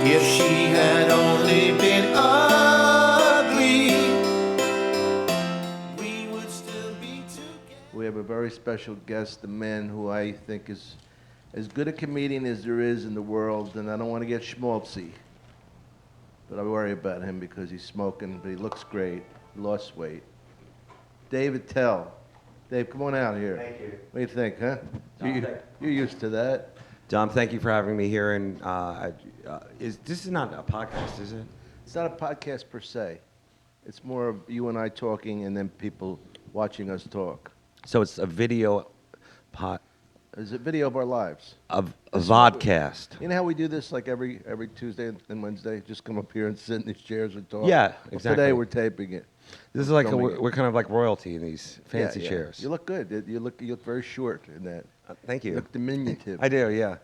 If she had only been ugly, we would still be together. We have a very special guest, a man who I think is as good a comedian as there is in the world, and I don't want to get schmaltzy, but I worry about him because he's smoking, but he looks great, lost weight. Dave Attell. Dave, come on out here. Thank you. What do you think, huh? You're used to that. Dom, thank you for having me here. And this is not a podcast, is it? It's not a podcast per se. It's more of you and I talking and then people watching us talk. So it's a video It's a video of our lives. of a vodcast. You know how we do this like every Tuesday and Wednesday? Just come up here and sit in these chairs and talk? Yeah, Well, exactly. today we're taping it. This is like Filming it. we're kind of like royalty in these fancy Yeah. chairs. You look good. You look very short in that. Thank You you. look diminutive. I do, yeah.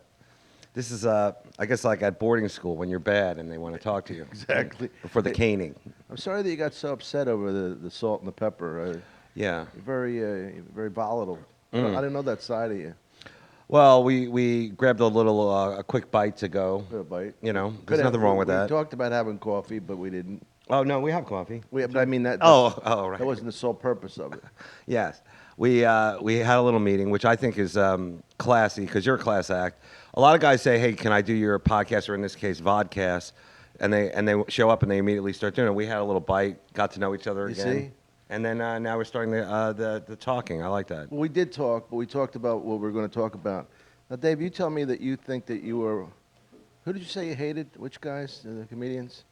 This is, I guess, like at boarding school when you're bad and they want to talk to you. Exactly. Before the caning. I'm sorry that you got so upset over the salt and the pepper. Yeah. You're very volatile. I didn't know that side of you. Well, we grabbed a quick bite to go. A bite. You know, there's nothing wrong with that. We talked about having coffee, but we didn't. Oh, no, we have coffee. But I mean that. Oh, right. That wasn't the sole purpose of it. Yes. We had a little meeting, which I think is classy because you're a class act. A lot of guys say, hey, can I do your podcast, or in this case, vodcast? And they show up and they immediately start doing it. We had a little bite, got to know each other You again. see? And then now we're starting the talking. I like that. Well, we did talk, but we talked about what we're going to talk about. Now, Dave, you tell me that you think that you were. Who did you say you hated? Which guys? The comedians?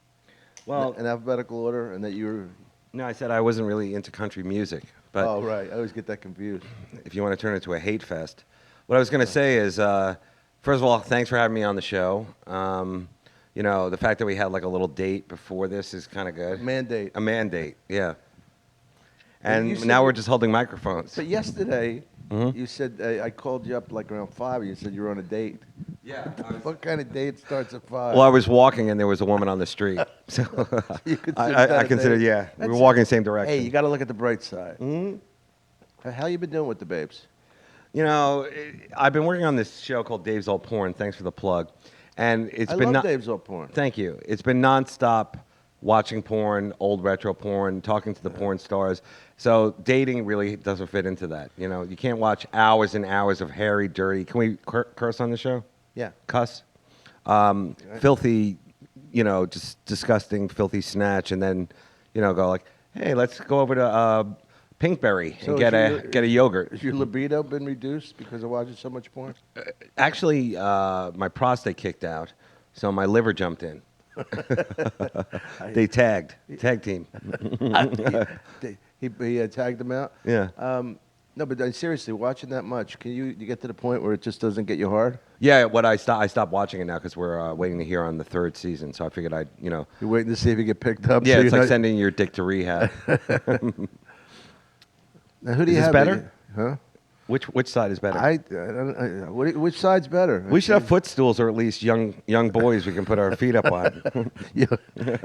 Well, in alphabetical order, and that you were. no, I said I wasn't really into country music. But Oh, right. I always get that confused. if you want to turn it into a hate fest. What I was going to say is, first of all, thanks for having me on the show. You know, the fact that we had like a little date before this is kind of good. Mandate. A mandate, yeah. You And said now you- we're just holding microphones. But yesterday, Mhm. you said I called you up like around 5. You said you were on a date. Yeah. What kind of date starts at 5? Well, I was walking and there was a woman on the street. So You consider I that a consider, date? yeah. We were That's walking it. the same direction. Hey, you got to look at the bright side. Mhm. How you been doing with the babes? You know, I've been working on this show called Dave's Old Porn. Thanks for the plug. And it's I been love Dave's Old Porn. Thank you. It's been nonstop watching porn, old retro porn, talking to the porn stars. So dating really doesn't fit into that. You know, you can't watch hours and hours of hairy, dirty. Can we curse on the show? Yeah. Cuss. Filthy, you know, just disgusting, filthy snatch, and then, you know, go like, hey, let's go over to Pinkberry So and is get a yogurt. Has your libido been reduced because of watching so much porn? Actually, my prostate kicked out, so my liver jumped in. They tag team. He tagged him out? Yeah. No, but seriously, watching that much, can you get to the point where it just doesn't get you hard? Yeah, I stopped watching it now because we're waiting to hear on the 3rd season. So I figured I'd, you know. You're waiting to see if you get picked up? Yeah, so it's you're like not- sending your dick to rehab. Now, who do Is you this have? better? Huh? Which side is better? I don't, which side's better? We should have footstools, or at least young boys we can put our feet up on.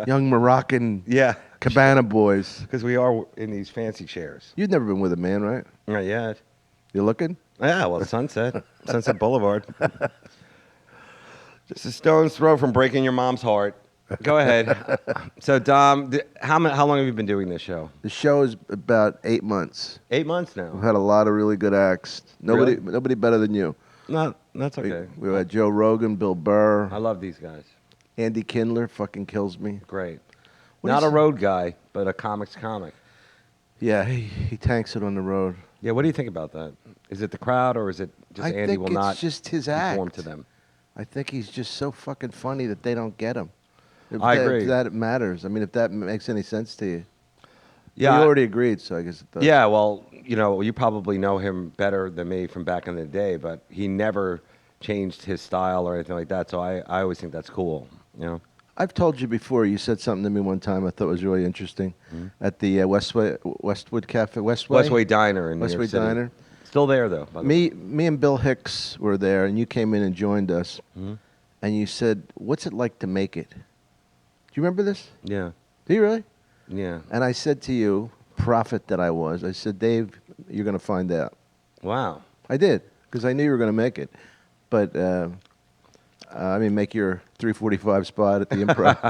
Young Moroccan Yeah, cabana boys. because we are in these fancy chairs. You've never been with a man, right? Not yet. You looking? Yeah, well, Sunset Boulevard. Just a stone's throw from breaking your mom's heart. Go ahead. So, Dom, how long have you been doing this show? The show is about 8 months. 8 months We've now. had a lot of really good acts. Nobody better than you. That's okay. We had Joe Rogan, Bill Burr, I love these guys. Andy Kindler fucking kills me. Great. What Not is- a road guy, but a comics comic. Yeah, he tanks it on the road. Yeah, what do you think about that? Is it the crowd, or is it just I Andy think will it's not just his conform act. to them? I think he's just so fucking funny that they don't get him. I agree. If that matters. I mean, if that makes any sense to you. Yeah, You already agreed, so I guess it does. Yeah, well, you know, you probably know him better than me from back in the day, but he never changed his style or anything like that. So I always think that's cool. You know. I've told you before. You said something to me one time I thought was really interesting at the Westwood Cafe. Westway Diner in New York Westway City. Diner. Still there though. By the way. Me and Bill Hicks were there, and you came in and joined us. Mhm. And you said, "What's it like to make it?" Do you remember this? Yeah. Do you really? Yeah. And I said to you, prophet that I was, I said, "Dave, you're going to find out." Wow. I did, because I knew you were going to make it. But I mean, make your 3:45 spot at the Improv.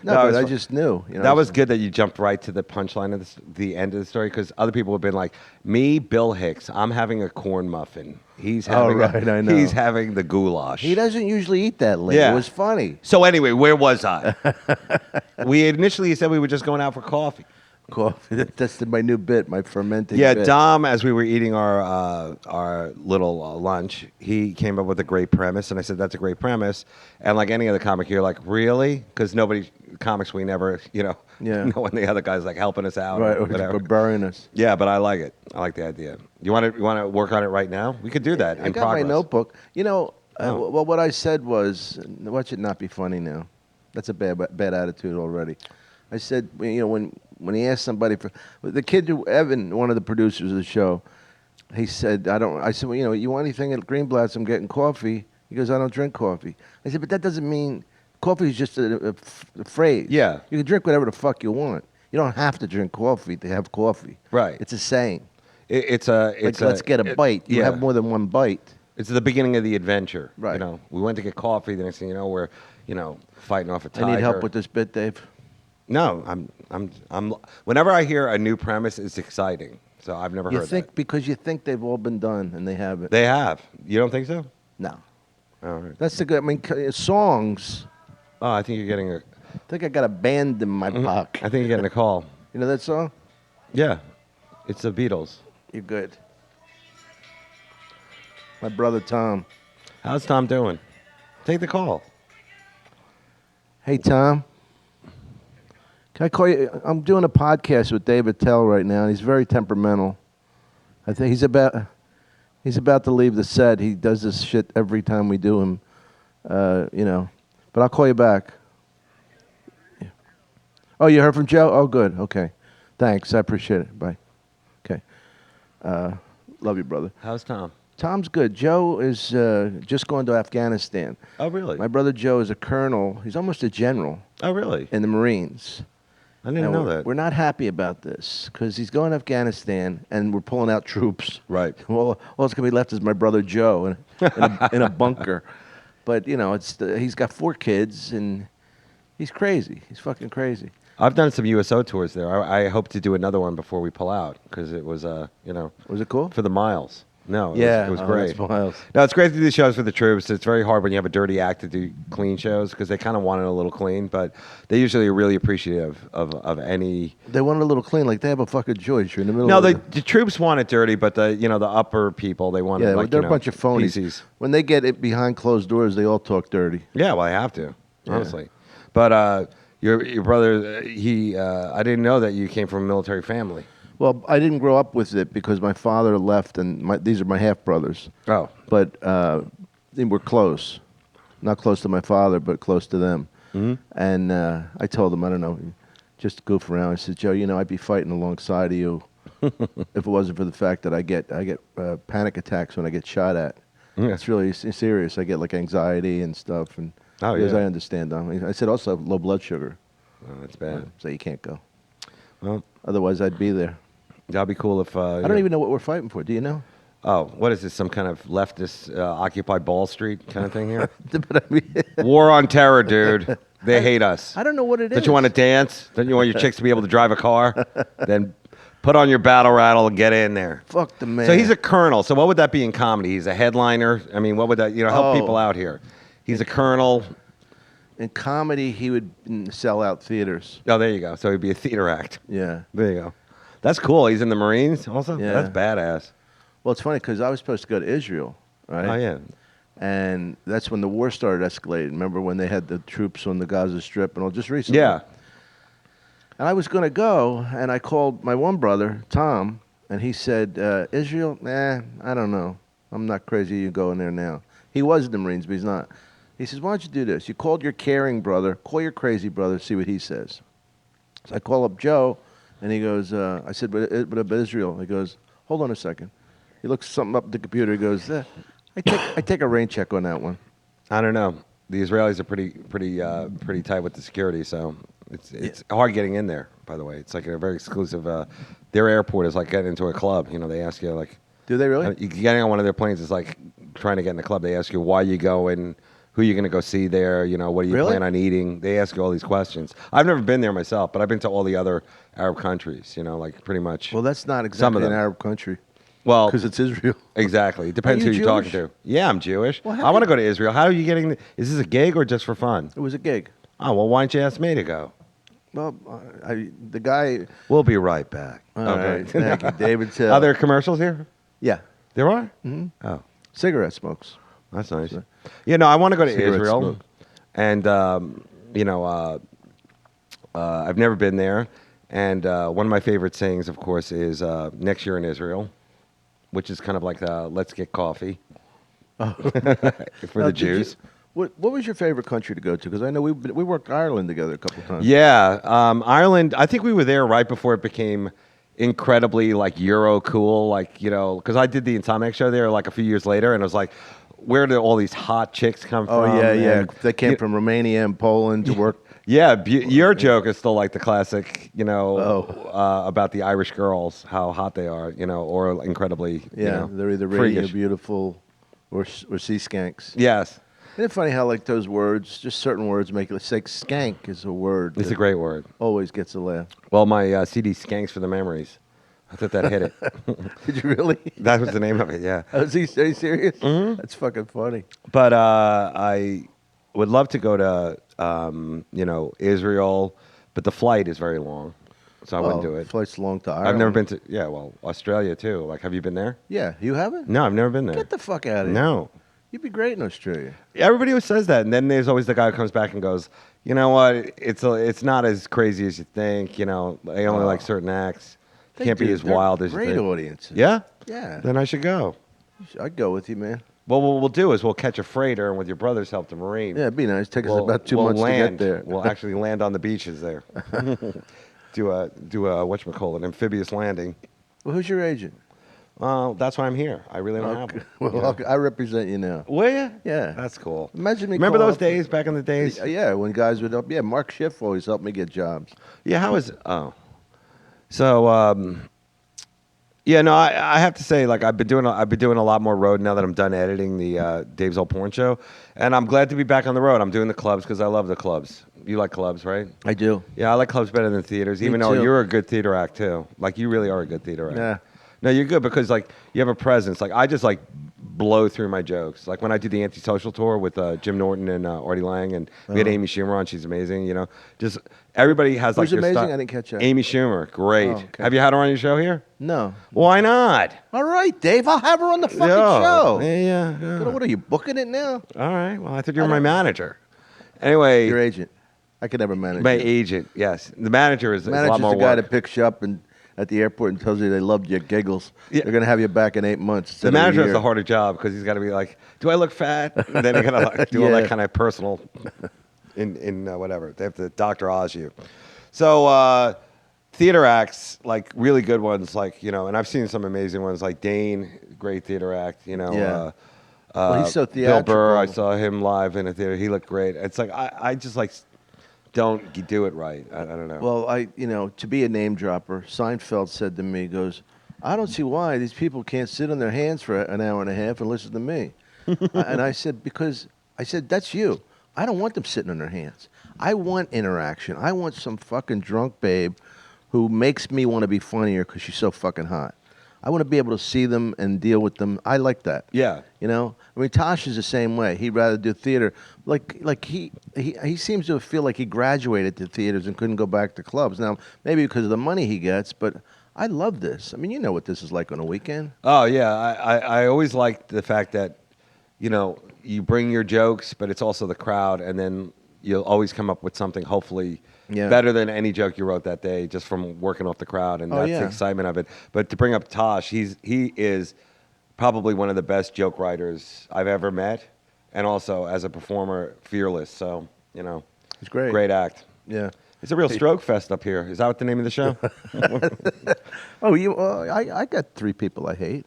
No, No, but it's I fun. just knew. You know, That was good that you jumped right to the punchline of the end of the story because other people have been like, me, Bill Hicks, I'm having a corn muffin. He's having right, I know. He's having the goulash. He doesn't usually eat that late. Yeah. It was funny. So anyway, where was I? We initially said we were just going out for coffee. Coffee. That's my new bit, my fermenting Yeah, bit. Dom, as we were eating our little lunch, he came up with a great premise, and I said, that's a great premise. And like any other comic, you're like, really? Because comics, we never, know when the other guy's like helping us out. Right, Or whatever. or burying us. Yeah, but I like it. I like the idea. You want to work on it right now? We could do that I in got progress. my notebook. Oh. Well, what I said was, watch it not be funny now. That's a bad attitude already. I said, when he asked somebody for the kid Evan, one of the producers of the show, he said, I said, well, you want anything at Greenblatt's? I'm getting coffee. He goes, I don't drink coffee. I said, but that doesn't mean coffee is just a phrase. Yeah. You can drink whatever the fuck you want. You don't have to drink coffee to have coffee. Right. It's a saying. It's Let's get a bite. You have more than one bite. It's the beginning of the adventure. Right. We went to get coffee. The next thing you know, we're fighting off a tiger. I need help with this bit, Dave. No, I'm. Whenever I hear a new premise, it's exciting. So I've never heard that. Because you think they've all been done and they haven't. They have. You don't think so? No. All right. That's the good. I mean, songs. Oh, I think you're getting a. I think I got a band in my pocket. I think you're getting a call. You know that song? Yeah, it's the Beatles. You're good. My brother Tom. How's Tom doing? Take the call. Hey Tom. Can I call you? I'm doing a podcast with Dave Attell right now, and he's very temperamental. I think he's about to leave the set. He does this shit every time we do him, But I'll call you back. Yeah. Oh, you heard from Joe? Oh, good. Okay. Thanks. I appreciate it. Bye. Okay. Love you, brother. How's Tom? Tom's good. Joe is just going to Afghanistan. Oh, really? My brother Joe is a colonel. He's almost a general Oh, really? in the Marines. I didn't And know we're- that. We're not happy about this because he's going to Afghanistan and we're pulling out troops. Right. Well, all that's going to be left is my brother Joe in a bunker. But, he's got 4 kids and he's crazy. He's fucking crazy. I've done some USO tours there. I hope to do another one before we pull out because it was, Was it cool? for the miles. No, Yeah. it was Oh, great. that's miles. No, it's great to do shows for the troops. It's very hard when you have a dirty act to do clean shows because they kind of want it a little clean, but they usually are really appreciative of any. They want it a little clean, like they have a fucking joint. You're in the middle No, of the troops want it dirty, but the upper people they want it like they're a bunch of phonies. PCs. When they get it behind closed doors, they all talk dirty. Yeah, well, I have to, honestly. But your brother, I didn't know that you came from a military family. Well, I didn't grow up with it because my father left, and these are my half brothers. Oh, But they were close, not close to my father, but close to them. Mhm. And I told them, I don't know, just to goof around. I said, Joe, I'd be fighting alongside of you if it wasn't for the fact that I get panic attacks when I get shot at. Yeah. It's really serious. I get like anxiety and stuff, and Oh, because yeah. I understand them. I said also I have low blood sugar, oh, that's bad. so you can't go. Well, Otherwise, I'd be there. that'd be cool if. I don't even know what we're fighting for. Do you know? Oh, what is this? Some kind of leftist Occupy Ball Street kind of thing here? But I mean, War on terror, dude. They hate us. I don't know what it is. Don't you want to dance? Don't you want your chicks to be able to drive a car? Then put on your battle rattle and get in there. Fuck the man. So he's a colonel. So what would that be in comedy? He's a headliner. I mean, what would that? Help Oh. people out here. He's a colonel. In comedy, he would sell out theaters. Oh, there you go. So he'd be a theater act. Yeah. There you go. That's cool. He's in the Marines also. Yeah. That's badass. Well, it's funny because I was supposed to go to Israel, right? Oh yeah. And that's when the war started escalating. Remember when they had the troops on the Gaza Strip and all just recently? Yeah. And I was going to go, and I called my one brother, Tom, and he said, Israel? I don't know. I'm not crazy you going there now. He was in the Marines, but he's not. He says, why don't you do this? You called your caring brother, call your crazy brother, see what he says. So I call up Joe, and he goes, I said, but about Israel? He goes, hold on a second. He looks something up at the computer. He goes, I take a rain check on that one. I don't know. The Israelis are pretty tight with the security, so it's hard getting in there. By the way, it's like a very exclusive. Their airport is like getting into a club. They ask you like, Do they really? you getting on one of their planes is like trying to get in the club. They ask you why you going, who you're going to go see there. You know, what do you Really? plan on eating? They ask you all these questions. I've never been there myself, but I've been to all the other Arab countries. You know, like pretty much. Well, that's not Some of exactly an them. Arab country Well, because it's Israel. exactly. It depends you who you're talking Jewish? to. Yeah, I'm Jewish. Well, how I want to do go to Israel. How are you getting? Is this a gig or just for fun? It was a gig. Oh well, why didn't you ask me to go? Well, the guy. We'll be right back. All Okay. right, thank you, David Attell. Are there commercials here? Yeah, There are. Mm-hmm. Oh, cigarette smokes. that's nice. Yeah, no, I want to go to Cigarette Israel, smoke. and I've never been there. And one of my favorite sayings, of course, is "next year in Israel," which is kind of like "let's get coffee" for Now, the did you- Jews. What was your favorite country to go to? Because I know we worked Ireland together a couple of times. Yeah, Ireland. I think we were there right before it became incredibly like Euro cool. Like because I did the Insomniac show there like a few years later, and it was like, where did all these hot chicks come Oh from? yeah, yeah. And, They came from Romania and Poland to work. Yeah, your joke is still like the classic, Oh. about the Irish girls, how hot they are, or incredibly, Yeah, they're either freakish. radio beautiful or sea skanks. Yes, Isn't it funny how like those words, just certain words make it like skank is a word. it's a that great word. always gets a laugh. Well, my CD Skanks for the Memories. I thought that hit it. Did you really? That was the name of it, yeah. Oh, are you serious? Mm-hmm. That's fucking funny. But I would love to go to, Israel, but the flight is very long, so I wouldn't do it. Flight's long to Ireland. I've never been to, Australia too. Like, have you been there? Yeah, you haven't? No, I've never been there. Get the fuck out of here. No. You'd be great in Australia. Everybody always says that, and then there's always the guy who comes back and goes, you know what? It's not as crazy as you think. They only like certain acts. Can't be as wild as you Great think. audiences. Yeah. Yeah. Then I should go. I'd go with you, man. Well, what we'll do is we'll catch a freighter, and with your brother's help, the Marine. Yeah, it'd be nice. Take us we'll, about 2 we'll months land. to get there. We'll actually land on the beaches there. do a whatchamacallit, amphibious landing. Well, who's your agent? Well, that's why I'm here. I really don't have one. Well, I represent you now. Will you? Yeah. That's cool. Imagine me Remember call those up- days back in the days? Yeah, when guys would help. Yeah, Mark Schiff always helped me get jobs. Yeah, how is it? Oh. So, I have to say, like, I've been doing a lot more road now that I'm done editing the Dave's Old Porn Show, and I'm glad to be back on the road. I'm doing the clubs because I love the clubs. You like clubs, right? I do. Yeah, I like clubs better than theaters, even though too. you're a good theater act too. Like, you really are a good theater act. Yeah. No, you're good because like you have a presence. Like, I just like blow through my jokes. Like when I did the Antisocial tour with Jim Norton and Artie Lang, and we had Amy Schumer on. She's amazing. Just everybody has like Who's your amazing? style. I didn't catch that. Amy Schumer, great. Oh, okay. Have you had her on your show here? No. Why not? All right, Dave. I'll have her on the fucking Yeah. show. Yeah. What are you booking it now? All right. Well, I thought you were my manager. Anyway, Your agent. I could never manage. my you. agent. Yes, the manager is a lot Manager's more the guy work. that picks you up and at the airport and tells you they loved your giggles. Yeah. They're gonna have you back in 8 months. The instead of a manager has year. the harder job because he's got to be like, do I look fat? And then they got to like, do all that Yeah. kind of personal, in whatever. They have to Dr. Oz you. So theater acts, like really good ones, like and I've seen some amazing ones, like Dane, great theater act. Yeah. Well, he's so Bill Burr, I theatrical. saw him live in a theater. He looked great. It's like I just like don't do it right. I don't know. Well, to be a name dropper, Seinfeld said to me, he goes, I don't see why these people can't sit on their hands for an hour and a half and listen to me. And I said, that's you. I don't want them sitting on their hands. I want interaction. I want some fucking drunk babe who makes me want to be funnier because she's so fucking hot. I want to be able to see them and deal with them. I like that. Yeah. I mean, Tosh is the same way. He'd rather do theater. Like he seems to feel like he graduated to theaters and couldn't go back to clubs. Now, maybe because of the money he gets, but I love this. I mean, you know what this is like on a weekend. Oh yeah, I always liked the fact that, you bring your jokes, but it's also the crowd, and then you'll always come up with something hopefully better than any joke you wrote that day, just from working off the crowd, and that's the excitement of it. But to bring up Tosh, he is probably one of the best joke writers I've ever met, and also as a performer, fearless. So It's great. great act. Yeah. It's a real stroke fest up here. Is that what the name of the show? I got 3 people I hate.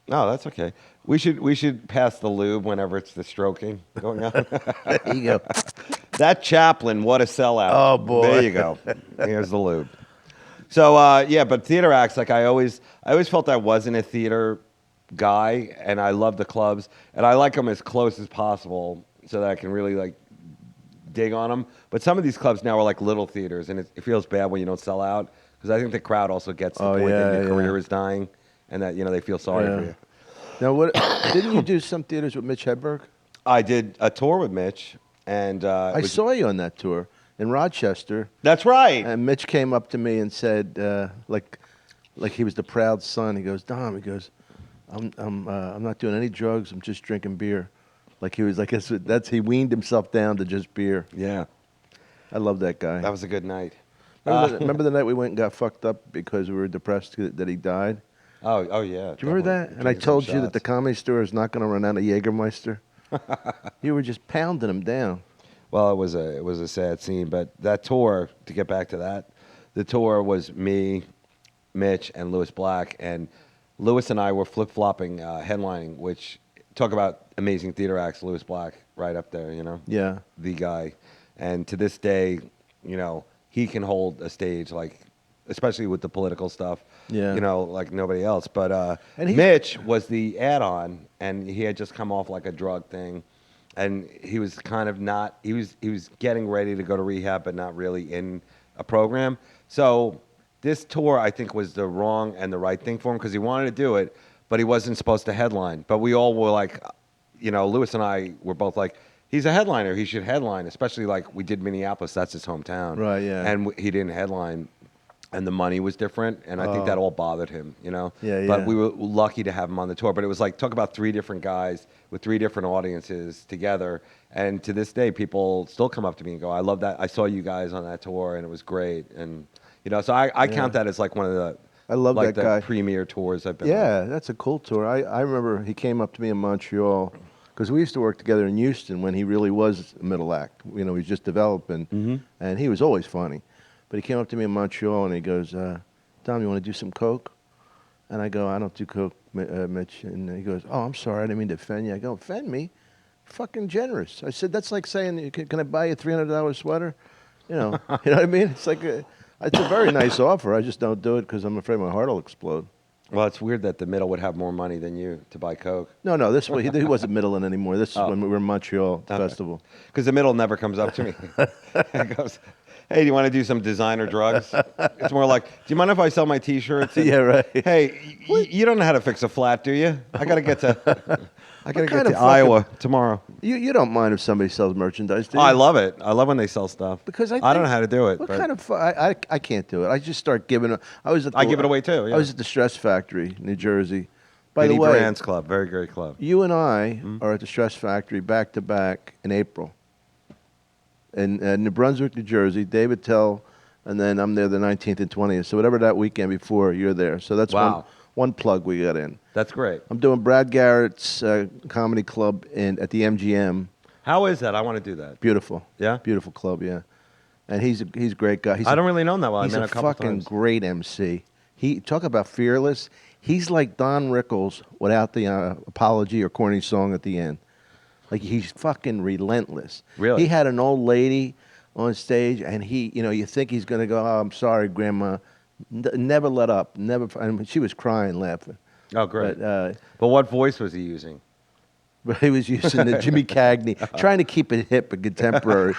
No, that's okay. We should pass the lube whenever it's the stroking going on. There you go. That Chaplin, what a sellout. Oh, boy. There you go. Here's the lube. So but theater acts, like I always felt I wasn't a theater guy, and I love the clubs, and I like them as close as possible, so that I can really like dig on them. But some of these clubs now are like little theaters, and it feels bad when you don't sell out because I think the crowd also gets the point that your career is dying, and that they feel sorry for you. Now, what didn't you do some theaters with Mitch Hedberg? I did a tour with Mitch, and I saw you on that tour in Rochester. That's right. And Mitch came up to me and said, like he was the proud son. He goes, Dom. He goes, I'm not doing any drugs. I'm just drinking beer. Like he was like he weaned himself down to just beer. Yeah, I love that guy. that was a good night. Remember the night we went and got fucked up because we were depressed that he died? Oh yeah. Do you remember that? And I told you that the Comedy Store is not going to run out of Jägermeister. You were just pounding him down. Well, it was a sad scene, but that tour, to get back to that, the tour was me, Mitch, and Lewis Black, and Lewis and I were flip-flopping headlining, which, talk about amazing theater acts, Lewis Black, right up there, Yeah. the guy. And to this day, he can hold a stage, like, especially with the political stuff, Yeah. like nobody else. But And Mitch was the add-on, and he had just come off like a drug thing. And he was kind of not, he was getting ready to go to rehab, but not really in a program. So this tour, I think, was the wrong and the right thing for him because he wanted to do it, but he wasn't supposed to headline. But we all were like, Lewis and I were both like, he's a headliner. He should headline, especially like we did Minneapolis. That's his hometown. Right, yeah. And he didn't headline. And the money was different, and I think that all bothered him, Yeah, But we were lucky to have him on the tour. But it was like, talk about 3 different guys with 3 different audiences together. And to this day, people still come up to me and go, I love that. I saw you guys on that tour, and it was great. And, so I count that as like one of the I love like that guy. premier tours I've been on. Yeah, that's a cool tour. I remember he came up to me in Montreal because we used to work together in Houston when he really was a middle act. He was just developing, and he was always funny. But he came up to me in Montreal and he goes, Dom, you want to do some coke? And I go, I don't do coke, Mitch. And he goes, oh, I'm sorry, I didn't mean to offend you. I go, offend me? Fucking generous. I said, that's like saying, can I buy you a $300 sweater? You know what I mean? It's like, it's a very nice offer. I just don't do it because I'm afraid my heart will explode. Well, it's weird that the middle would have more money than you to buy coke. No, he wasn't middling anymore. This is when we were in Montreal festival. Because the middle never comes up to me. It goes, hey, do you want to do some designer drugs? It's more like, do you mind if I sell my T-shirts? And, Yeah, right. Hey, you don't know how to fix a flat, do you? I got to get to fucking- Iowa tomorrow. You don't mind if somebody sells merchandise, do Oh, you? I love it. I love when they sell stuff. Because I don't know how to do it. What but kind of I can't do it. I just start giving. I give it away too. Yeah. I was at the Stress Factory, New Jersey. By Vinnie the way, Brand's club, very great club. you and I are at the Stress Factory back to back in April. In New Brunswick, New Jersey, Dave Attell, and then I'm there the 19th and 20th. So whatever that weekend before, you're there. So that's Wow. one plug we got in. That's great. I'm doing Brad Garrett's comedy club at the MGM. How is that? I want to do that. Beautiful. Yeah? Beautiful club, yeah. And he's a great guy. I don't really know him that well. I He's met a a couple fucking times. great MC. He talk about fearless. He's like Don Rickles without the apology or corny song at the end. Like he's fucking relentless. Really? He had an old lady on stage, and you think he's gonna go, "Oh, I'm sorry, Grandma." Never let up. Never. I mean, she was crying, laughing. Oh, great. But what voice was he using? he was using the Jimmy Cagney, trying to keep it hip and contemporary.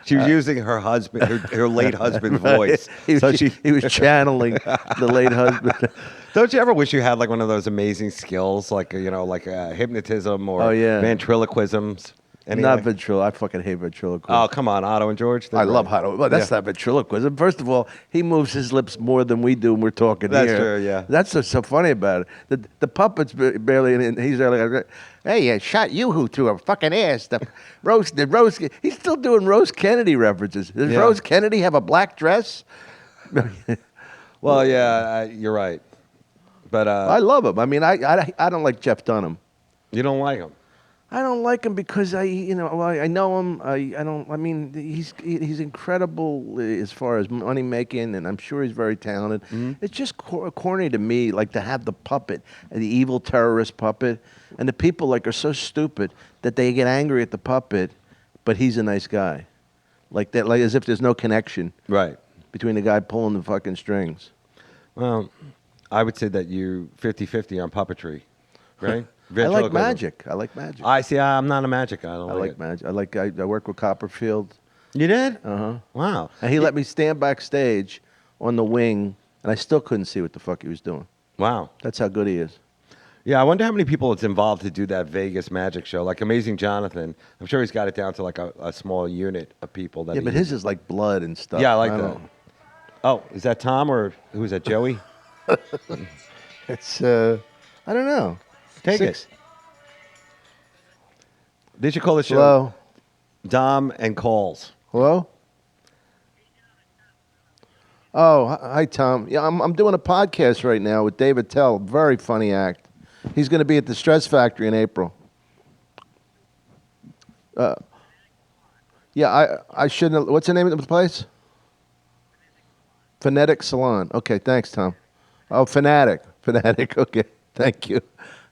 She was using her husband, her late husband's voice. He, So he was channeling the late husband. Don't you ever wish you had like one of those amazing skills, like hypnotism or Oh, yeah. ventriloquisms? Not ventriloquism. I fucking hate ventriloquism. Oh, come on, Otto and George. I love Otto. Well, that's not ventriloquism. First of all, he moves his lips more than we do when we're talking That's here. true, yeah. That's what's so funny about it. The puppet's barely in it. He's like, hey, I shot you who through a fucking ass. The Rose, he's still doing Rose Kennedy references. Does Yeah. Rose Kennedy have a black dress? Well, yeah, you're right. But I love him. I mean, I don't like Jeff Dunham. you don't like him. I don't like him because I know him. I don't. I mean, he's incredible as far as money making, and I'm sure he's very talented. It's just corny to me, like to have the puppet, the evil terrorist puppet, and the people like are so stupid that they get angry at the puppet, but he's a nice guy, like that, like as if there's no connection Right. between the guy pulling the fucking strings. Well, I would say that you 50-50 on puppetry, right? like magic. I like magic. I see. I'm not a magic guy. I don't I like like it. magic. I work with Copperfield. You did? Uh-huh. Wow. And he let me stand backstage on the wing, and I still couldn't see what the fuck he was doing. Wow. That's how good he is. Yeah, I wonder how many people it's involved to do that Vegas magic show. Like Amazing Jonathan, I'm sure he's got it down to like a small unit of people. That Yeah, but his is like blood and stuff. Yeah, I like that. don't- Oh, is that Tom or who is that? Joey? It's I don't know. Take it. They should call the show Hello. Dom and Calls. Hello. Oh, hi Tom. Yeah, I'm doing a podcast right now with Dave Attell. Very funny act. He's going to be at the Stress Factory in April. Yeah, I shouldn't. What's the name of the place? Phonetic Salon. Okay, thanks, Tom. Oh, Fanatic. Okay, thank you.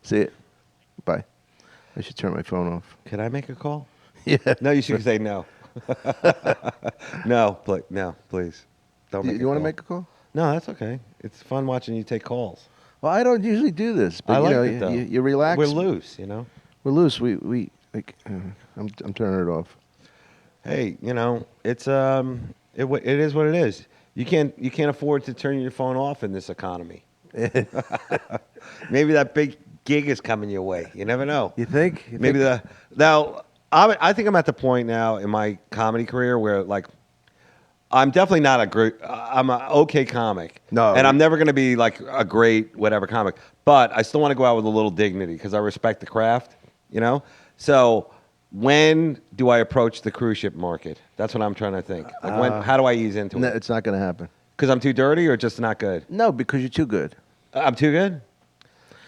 See it. Bye. I should turn my phone off. Can I make a call? Yeah. No, you should say no. No, please. Don't make You want to call. make a call? No, that's okay. It's fun watching you take calls. Well, I don't usually do this, but I like you know, it, though. you relax. We're loose, you know. We're loose. We like. I'm turning it off. Hey, you know, it's it is what it is. You can't afford to turn your phone off in this economy. Maybe that big gig is coming your way. You never know. You think? Maybe now I think I'm at the point now in my comedy career where like I'm definitely not a great. I'm an okay comic. No. and I'm never going to be like a great whatever comic. But I still want to go out with a little dignity because I respect the craft. You know. So when do I approach the cruise ship market? That's what I'm trying to think. Like when? How do I ease into No, it? it's not going to happen. Because I'm too dirty or just not good? No, because you're too good. I'm too good.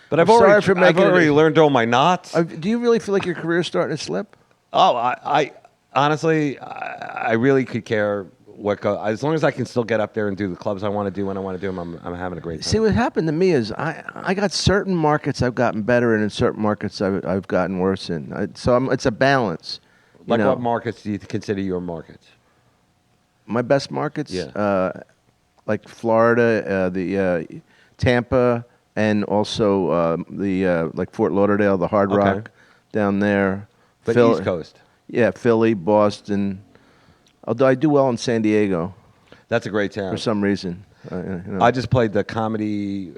But I've I'm sorry already, for making I've already it- learned all my knots. Do you really feel like your career's starting to slip? Oh, I honestly, I really could care what as long as I can still get up there and do the clubs I want to do when I want to do them. I'm having a great time. See, what happened to me is I got certain markets I've gotten better in, and certain markets I've gotten worse in. It's a balance. You Like know, what markets do you consider your markets? my best markets? Yeah. Like Florida, the Tampa, and also the like Fort Lauderdale, the Hard Okay. Rock down there. But Phil- East Coast. Yeah, Philly, Boston. Although I do well in San Diego That's a great town. for some reason. You know. I just played the comedy,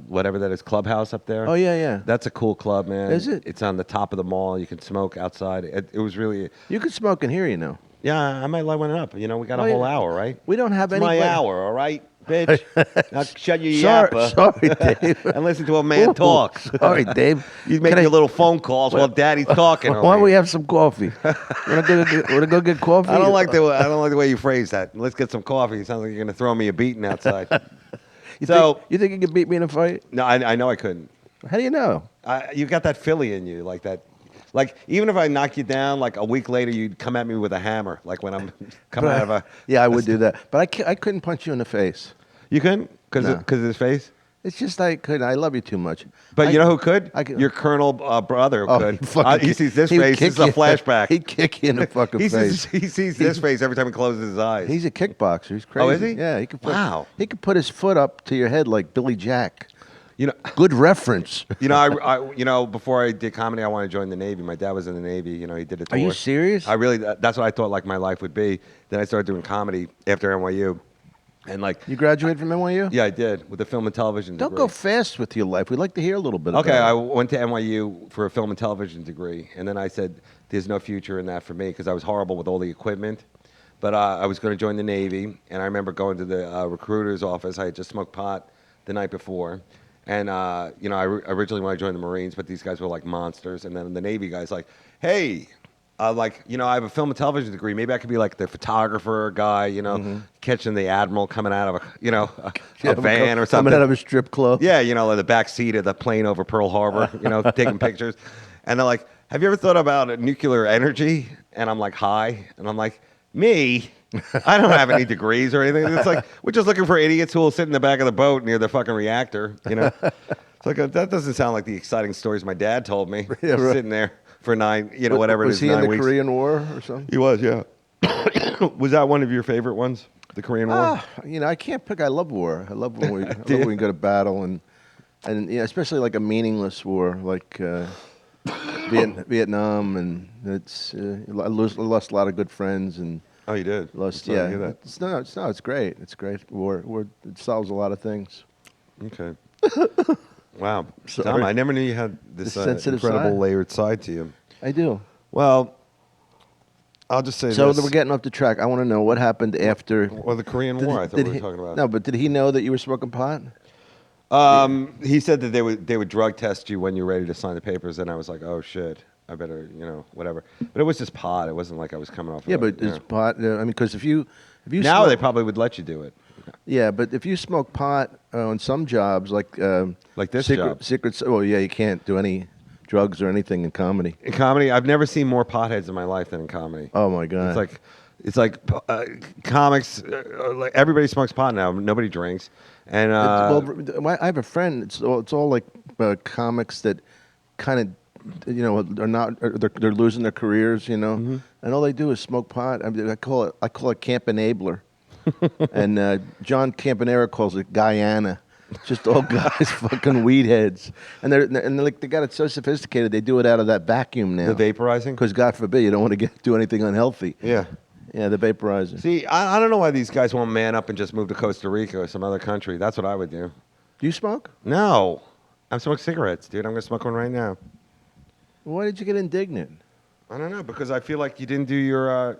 whatever that is, clubhouse up there. Oh, yeah. That's a cool club, man. Is it? It's on the top of the mall. You can smoke outside. It was really. You can smoke in here, you know. Yeah, I might light one up. You know, we got a Oh, whole yeah. hour, right? We don't have It's any. my hour, all right, bitch. Now shut your Sorry, yapper sorry, Dave. and listen to a man talk. Sorry, Dave. You make Can I- your little phone calls while Daddy's talking. Why over don't we here. have some coffee? Want to go get coffee? I don't like the way you phrase that. Let's get some coffee. It sounds like you're gonna throw me a beating outside. You So you think you could beat me in a fight? no, I know I couldn't. How do you know? You got that Philly in you, like that. Like even if I knock you down, like a week later, you'd come at me with a hammer, like when I'm coming out of a. Yeah, I would do that, but I couldn't punch you in the face. You couldn't because No. of his face. It's just I couldn't. I love you too much. But you know who could? I could- Your Colonel brother Oh, could. he'd fucking He sees this he'd face. kick This is a you- flashback. He'd kick you in the fucking face. He sees this face every time he closes his eyes. He's a kickboxer. He's crazy. Oh, is he? Yeah, he could. Wow. He could put his foot up to your head like Billy Jack. you know, Good reference. before I did comedy, I wanted to join the Navy. My dad was in the Navy. You know, he did a tour. Are you serious? I really. That's what I thought like my life would be. Then I started doing comedy after NYU, and like, You graduated from NYU? yeah, I did with a film and television. Don't degree. go fast with your life. We'd like to hear a little bit Okay, I about it. went to NYU for a film and television degree, and then I said, "There's no future in that for me," because I was horrible with all the equipment. But I was going to join the Navy, and I remember going to the recruiter's office. I had just smoked pot the night before, and I originally wanted to join the Marines, but these guys were like monsters. And then the Navy guy's like, "Hey, I have a film and television degree. Maybe I could be like the photographer guy, catching the admiral coming out of a van or something." Coming out of a strip club. Yeah, in the back seat of the plane over Pearl Harbor, taking pictures. And they're like, "Have you ever thought about nuclear energy?" And I'm like, "Hi." And I'm like, "Me? I don't have any degrees or anything." It's like, we're just looking for idiots who will sit in the back of the boat near the fucking reactor, It's like, that doesn't sound like the exciting stories my dad told me. Yeah, right. Sitting there for whatever it is, Was he in 9 the weeks. Korean War or something? He was, yeah. Was that one of your favorite ones? The Korean War? I can't pick. I love war. I love when we go to battle, and and especially like a meaningless war, like Vietnam, and I lost a lot of good friends and. Oh, you did. Lost, Sorry to yeah. hear that. It's great. It's great. War, it solves a lot of things. Okay. Wow. Sorry. Tom, I never knew you had this The sensitive incredible side? layered side to you. I do. Well, I'll just say So this. we're getting off the track. I want to know what happened after. Or the Korean War, I thought we were talking about. No, but did he know that you were smoking pot? He said that they would drug test you when you're ready to sign the papers, and I was like, oh shit, I better, whatever. But it was just pot. It wasn't like I was coming off. Yeah, of but it's pot. I mean, because if you now smoke, they probably would let you do it. yeah, but if you smoke pot on some jobs, like this secret, job. well, yeah, you can't do any drugs or anything in comedy. In comedy, I've never seen more potheads in my life than in comedy. Oh my god! It's like comics. Like everybody smokes pot now. Nobody drinks. And well, I have a friend. It's all like comics that kind of, are not. They're losing their careers, and all they do is smoke pot. I mean, I call it Camp Enabler, and John Campanera calls it Guyana. It's just all guys fucking weed heads, and they're like they got it so sophisticated. They do it out of that vacuum now. the vaporizing. Because God forbid you don't want to do anything unhealthy. Yeah. Yeah, the vaporizer. See, I don't know why these guys won't man up and just move to Costa Rica or some other country. That's what I would do. Do you smoke? No. I'm smoking cigarettes, dude. I'm going to smoke one right now. Why did you get indignant? I don't know, because I feel like you didn't do your...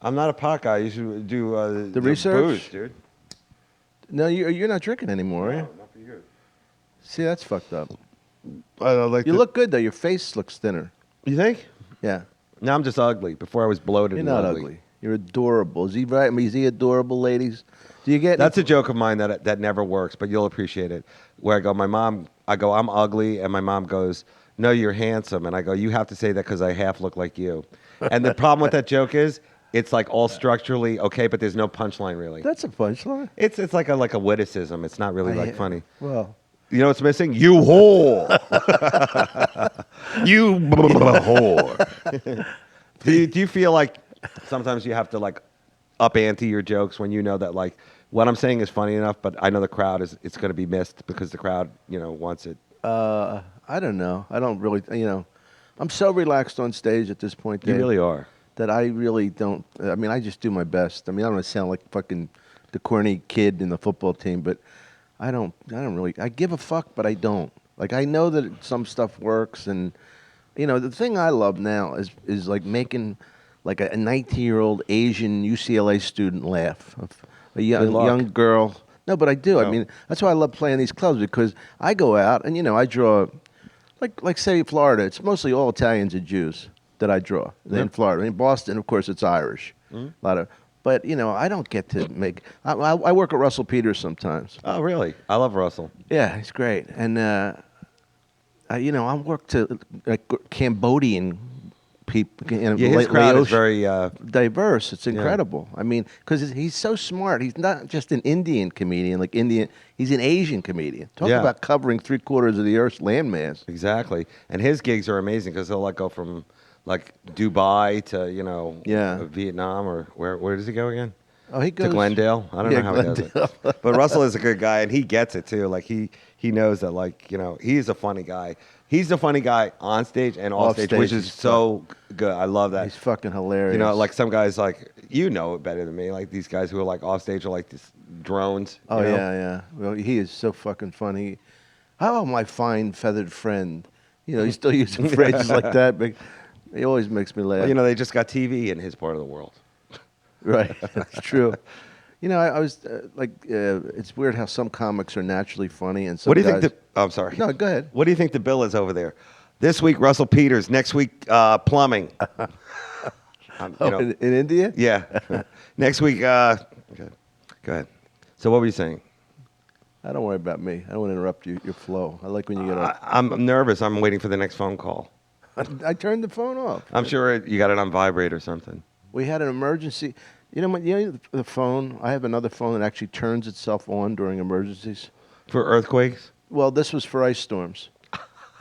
I'm not a pot guy. You should do The research? booze, dude. No, you're not drinking anymore, are you? Not for you. See, that's fucked up. I like You look good, though. Your face looks thinner. You think? Yeah. No, I'm just ugly. Before I was bloated You're and not ugly. You're adorable. Is he right? I mean, is he adorable, ladies? Do you get... That's a joke of mine that never works, but you'll appreciate it. Where I go, I'm ugly, and my mom goes, no, you're handsome. And I go, you have to say that because I half look like you. And the problem with that joke is, it's like all structurally okay, but there's no punchline really. That's a punchline. It's like a witticism. It's not really like funny. Well... You know what's missing? You whore. You whore. Do you feel like sometimes you have to like up ante your jokes when you know that like what I'm saying is funny enough, but I know the crowd it's going to be missed because the crowd wants it. I don't know. I don't really. I'm so relaxed on stage at this point, Dave, You really are. that I really don't. I mean, I just do my best. I mean, I don't want to sound like fucking the corny kid in the football team, but I don't really. I give a fuck, but I don't. Like I know that some stuff works, and the thing I love now is like making like a 19-year-old Asian UCLA student laugh, a young girl. No, but I do. No. I mean, that's why I love playing these clubs because I go out and I draw, like say Florida. It's mostly all Italians and Jews that I draw in Florida. In Boston, of course, it's Irish. A lot of. But, I don't get to make... I work at Russell Peters sometimes. Oh, really? I love Russell. Yeah, he's great. And, I work to Cambodian people. Yeah, his crowd is very... diverse. It's incredible. I mean, because he's so smart. He's not just an Indian comedian, like Indian. He's an Asian comedian. Talk about covering 3/4 of the Earth's landmass. Exactly. And his gigs are amazing because he'll go from... like Dubai to Vietnam or where does he go again? Oh, he goes to Glendale. I don't know how he does it. But Russell is a good guy and he gets it too. Like he knows that he's a funny guy. He's a funny guy on stage and off stage, which is so good. I love that. He's fucking hilarious. Like some guys it better than me. Like these guys who are like off stage are like these drones. Oh yeah. Well, he is so fucking funny. How about my fine feathered friend? He's still using phrases like that, but. He always makes me laugh. Well, they just got TV in his part of the world. Right, that's true. I was it's weird how some comics are naturally funny and some What do you guys... think I'm sorry. No, go ahead. What do you think the bill is over there? This week, Russell Peters. Next week, plumbing. In India? Yeah. Next week, okay. Go ahead. So what were you saying? Don't worry about me. I don't want to interrupt your flow. I like when you get up. I'm nervous. I'm waiting for the next phone call. I turned the phone off. I'm sure you got it on vibrate or something. We had an emergency. The phone, I have another phone that actually turns itself on during emergencies. For earthquakes? Well, this was for ice storms.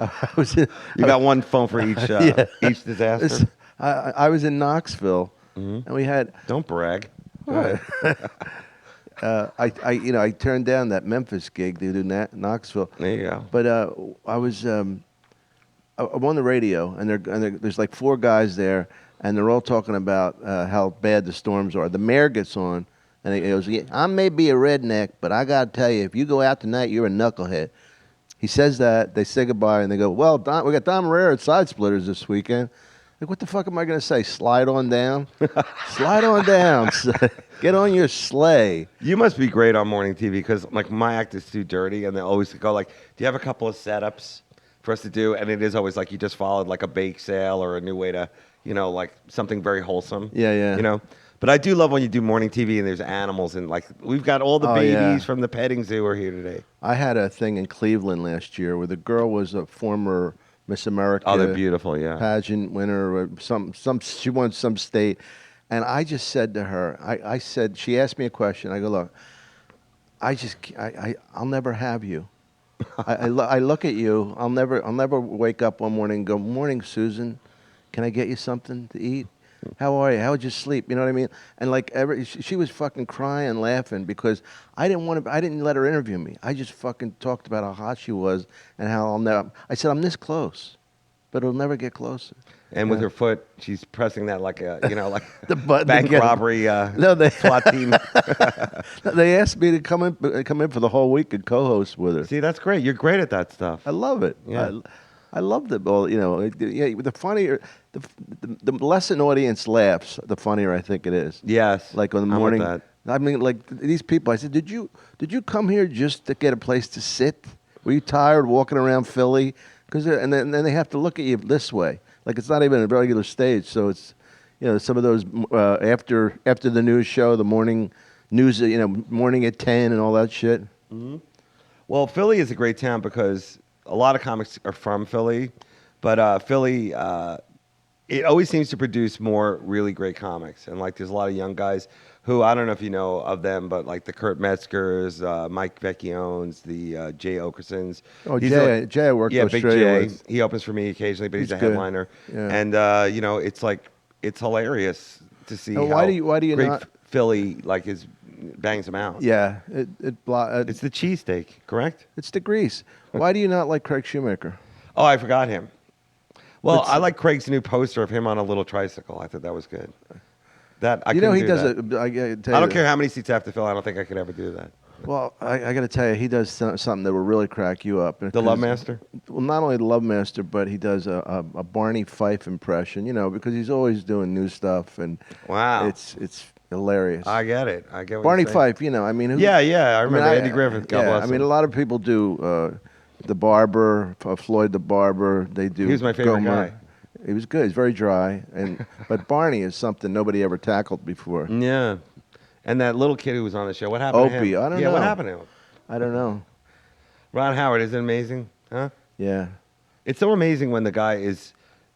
You got one phone for each disaster? I was in Knoxville, and we had... Don't brag. Right. I turned down that Memphis gig to do Knoxville. There you go. But I was I'm on the radio, and there's like 4 guys there, and they're all talking about how bad the storms are. The mayor gets on, and he goes, yeah, I may be a redneck, but I got to tell you, if you go out tonight, you're a knucklehead. He says that, they say goodbye, and they go, well, we got Don Irrera at Side Splitters this weekend. Like, what the fuck am I going to say? Slide on down? Slide on down. Get on your sleigh. You must be great on morning TV because like my act is too dirty, and they always go like, "Do you have a couple of setups for us to do?" And it is always like you just followed like a bake sale or a new way to, like something very wholesome. Yeah. But I do love when you do morning TV and there's animals and like we've got all the babies yeah. from the petting zoo are here today. I had a thing in Cleveland last year where the girl was a former Miss America. Oh, they're beautiful, yeah. Pageant winner, or she won some state, and I just said to her, I said, she asked me a question. I go, look, I'll never have you. I look at you. I'll never wake up one morning and go, morning, Susan. Can I get you something to eat? How are you? How would you sleep? You know what I mean? And like she was fucking crying, laughing because I didn't let her interview me. I just fucking talked about how hot she was and how I said I'm this close, but it'll never get closer. And with her foot, she's pressing that like a, like the button bank robbery SWAT team. They asked me to come in for the whole week and co-host with her. See, that's great. You're great at that stuff. I love it. Yeah. I love it. Well, the funnier, the less an audience laughs, the funnier I think it is. Yes. Like on the I'm with morning. that. I mean, like these people. I said, did you come here just to get a place to sit? Were you tired walking around Philly? And then they have to look at you this way. Like it's not even a regular stage. So it's, some of those after the news show, the morning news, morning at 10 and all that shit. Mm-hmm. Well, Philly is a great town because a lot of comics are from Philly, but Philly, it always seems to produce more really great comics. And like, there's a lot of young guys who, I don't know if you know of them, but like the Kurt Metzgers, Mike Vecchiones, the Jay Okersons. Oh, Jay, I worked in Australia Big Jay. with. He opens for me occasionally, but he's a good. headliner. Yeah. And, it's hilarious to see And how why do you great not? Philly bangs them out. Yeah, It's the cheesesteak, correct? it's the grease. Why do you not like Craig Shoemaker? Oh, I forgot him. Well, It's- I like Craig's new poster of him on a little tricycle. I thought that was good. That I He couldn't do does that. it. I gotta tell I you don't care how many seats I have to fill. I don't think I could ever do that. Well, I got to tell you, he does something that will really crack you up. The Love Master? Well, not only the Love Master, but he does a Barney Fife impression. Because he's always doing new stuff, and Wow. it's hilarious. I get it. I get what Barney you're saying. Fife, I mean, Yeah. I remember Andy Griffith. God bless I mean, him. a lot of people do the Barber, Floyd the Barber. They do. He was my favorite Gomer. guy. He was good. He's very dry, but Barney is something nobody ever tackled before. Yeah. And that little kid who was on the show, what happened to Opie, him? I don't Yeah, know. what happened to him? I don't know. Ron Howard, isn't it amazing? Huh? Yeah. It's so amazing when the guy is,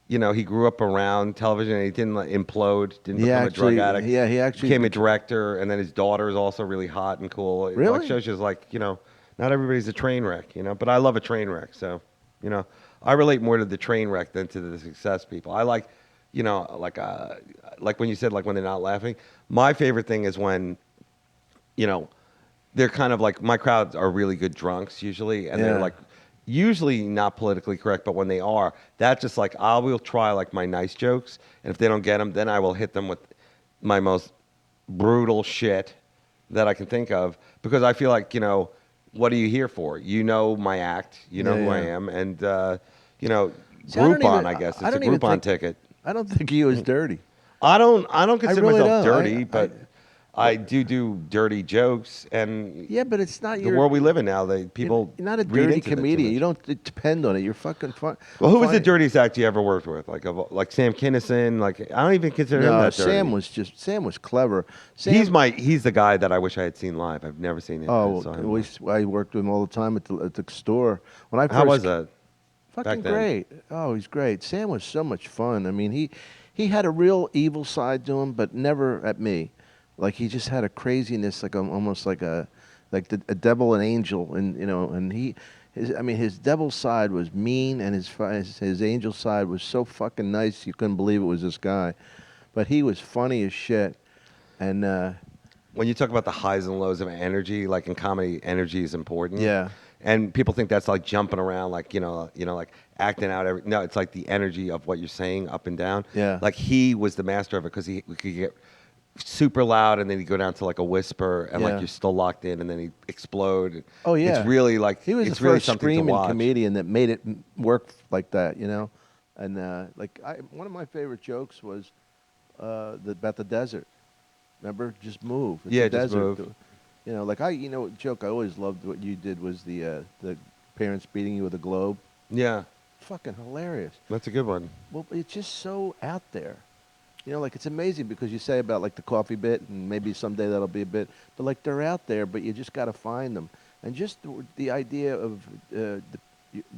he grew up around television and he didn't implode, didn't become a drug addict. Yeah, he actually became a director, and then his daughter is also really hot and cool. It Really? like shows you like, not everybody's a train wreck, but I love a train wreck. So, I relate more to the train wreck than to the success people. I like, like when you said like when they're not laughing. My favorite thing is when, they're kind of like, my crowds are really good drunks usually, and they're Yeah. like usually not politically correct, but when they are, that's just like I will try like my nice jokes, and if they don't get them, then I will hit them with my most brutal shit that I can think of, because I feel like, what are you here for? You know my act, you know who I Yeah. am, and See, I don't Groupon, even- I guess I it's a don't even Groupon think- ticket. I don't think he was dirty. I don't consider really myself don't. dirty, but I do dirty jokes, and Yeah, but it's not the your. world we live in now, people You're not a read dirty into that too comedian. much. You don't depend on it. You're fucking fun. Well, who was the funny. dirtiest act you ever worked with? Like Sam Kinison? Like I don't even consider him No, that dirty. Sam was clever. Sam, He's the guy that I wish I had seen live. I've never seen him. Oh, so I'm- I worked with him all the time at the store. When I first how was that? Fucking back then? great. Oh, he's great. Sam was so much fun. I mean, he had a real evil side to him, but never at me. Like he just had a craziness, like almost like a devil and angel, and and his devil side was mean, and his angel side was so fucking nice you couldn't believe it was this guy, but he was funny as shit, and when you talk about the highs and lows of energy, like in comedy, energy is important. Yeah. And people think that's like jumping around, like like acting out. No, it's like the energy of what you're saying up and down. Yeah. Like he was the master of it because he could get super loud and then he'd go down to like a whisper and Yeah. like you're still locked in and then he'd explode. Oh yeah. It's really like he was it's the really first something to screaming watch. comedian that made it work like that, And one of my favorite jokes was about the desert. Remember, just move. It's Yeah, a just desert. move. Joke I always loved. What you did was the parents beating you with a globe. Yeah, Fucking hilarious. that's a good one. Well, it's just so out there. It's amazing because you say about like the coffee bit, and maybe someday that'll be a bit, but like they're out there, but you just got to find them. And just the idea of